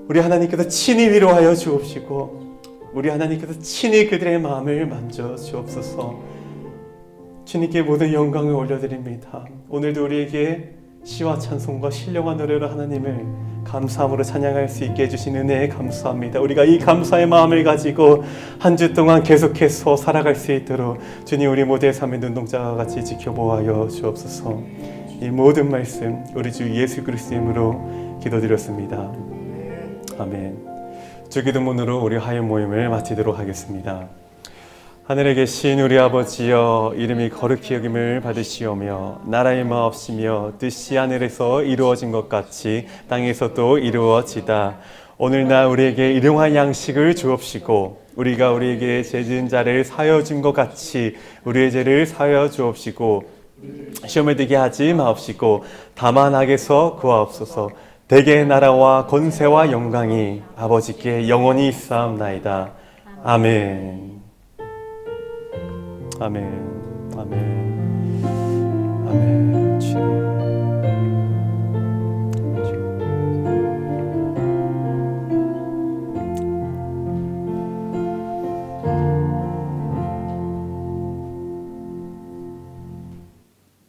우리 하나님께서 친히 위로하여 주옵시고 우리 하나님께서 친히 그들의 마음을 만져 주옵소서. 주님께 모든 영광을 올려드립니다. 오늘도 우리에게 시와 찬송과 신령한 노래로 하나님을 감사함으로 찬양할 수 있게 해주신 은혜에 감사합니다. 우리가 이 감사의 마음을 가지고 한 주 동안 계속해서 살아갈 수 있도록 주님, 우리 모두의 삶의 눈동자와 같이 지켜보아여 주옵소서. 이 모든 말씀 우리 주 예수 그리스도 이름으로 기도드렸습니다. 아멘. 주기도문으로 우리 화요 모임을 마치도록 하겠습니다. 하늘에 계신 우리 아버지여, 이름이 거룩히 여김을 받으시오며 나라의 마옵시며 뜻이 하늘에서 이루어진 것 같이 땅에서도 이루어지다. 오늘날 우리에게 일용할 양식을 주옵시고 우리가 우리에게 죄 지은 자를 사하여 준 것 같이 우리의 죄를 사하여 주옵시고 시험에 들게 하지 마옵시고 다만 악에서 구하옵소서. 대개 나라와 권세와 영광이 아버지께 영원히 있사옵나이다. 아멘. 아멘. 아멘. 아멘. 주님.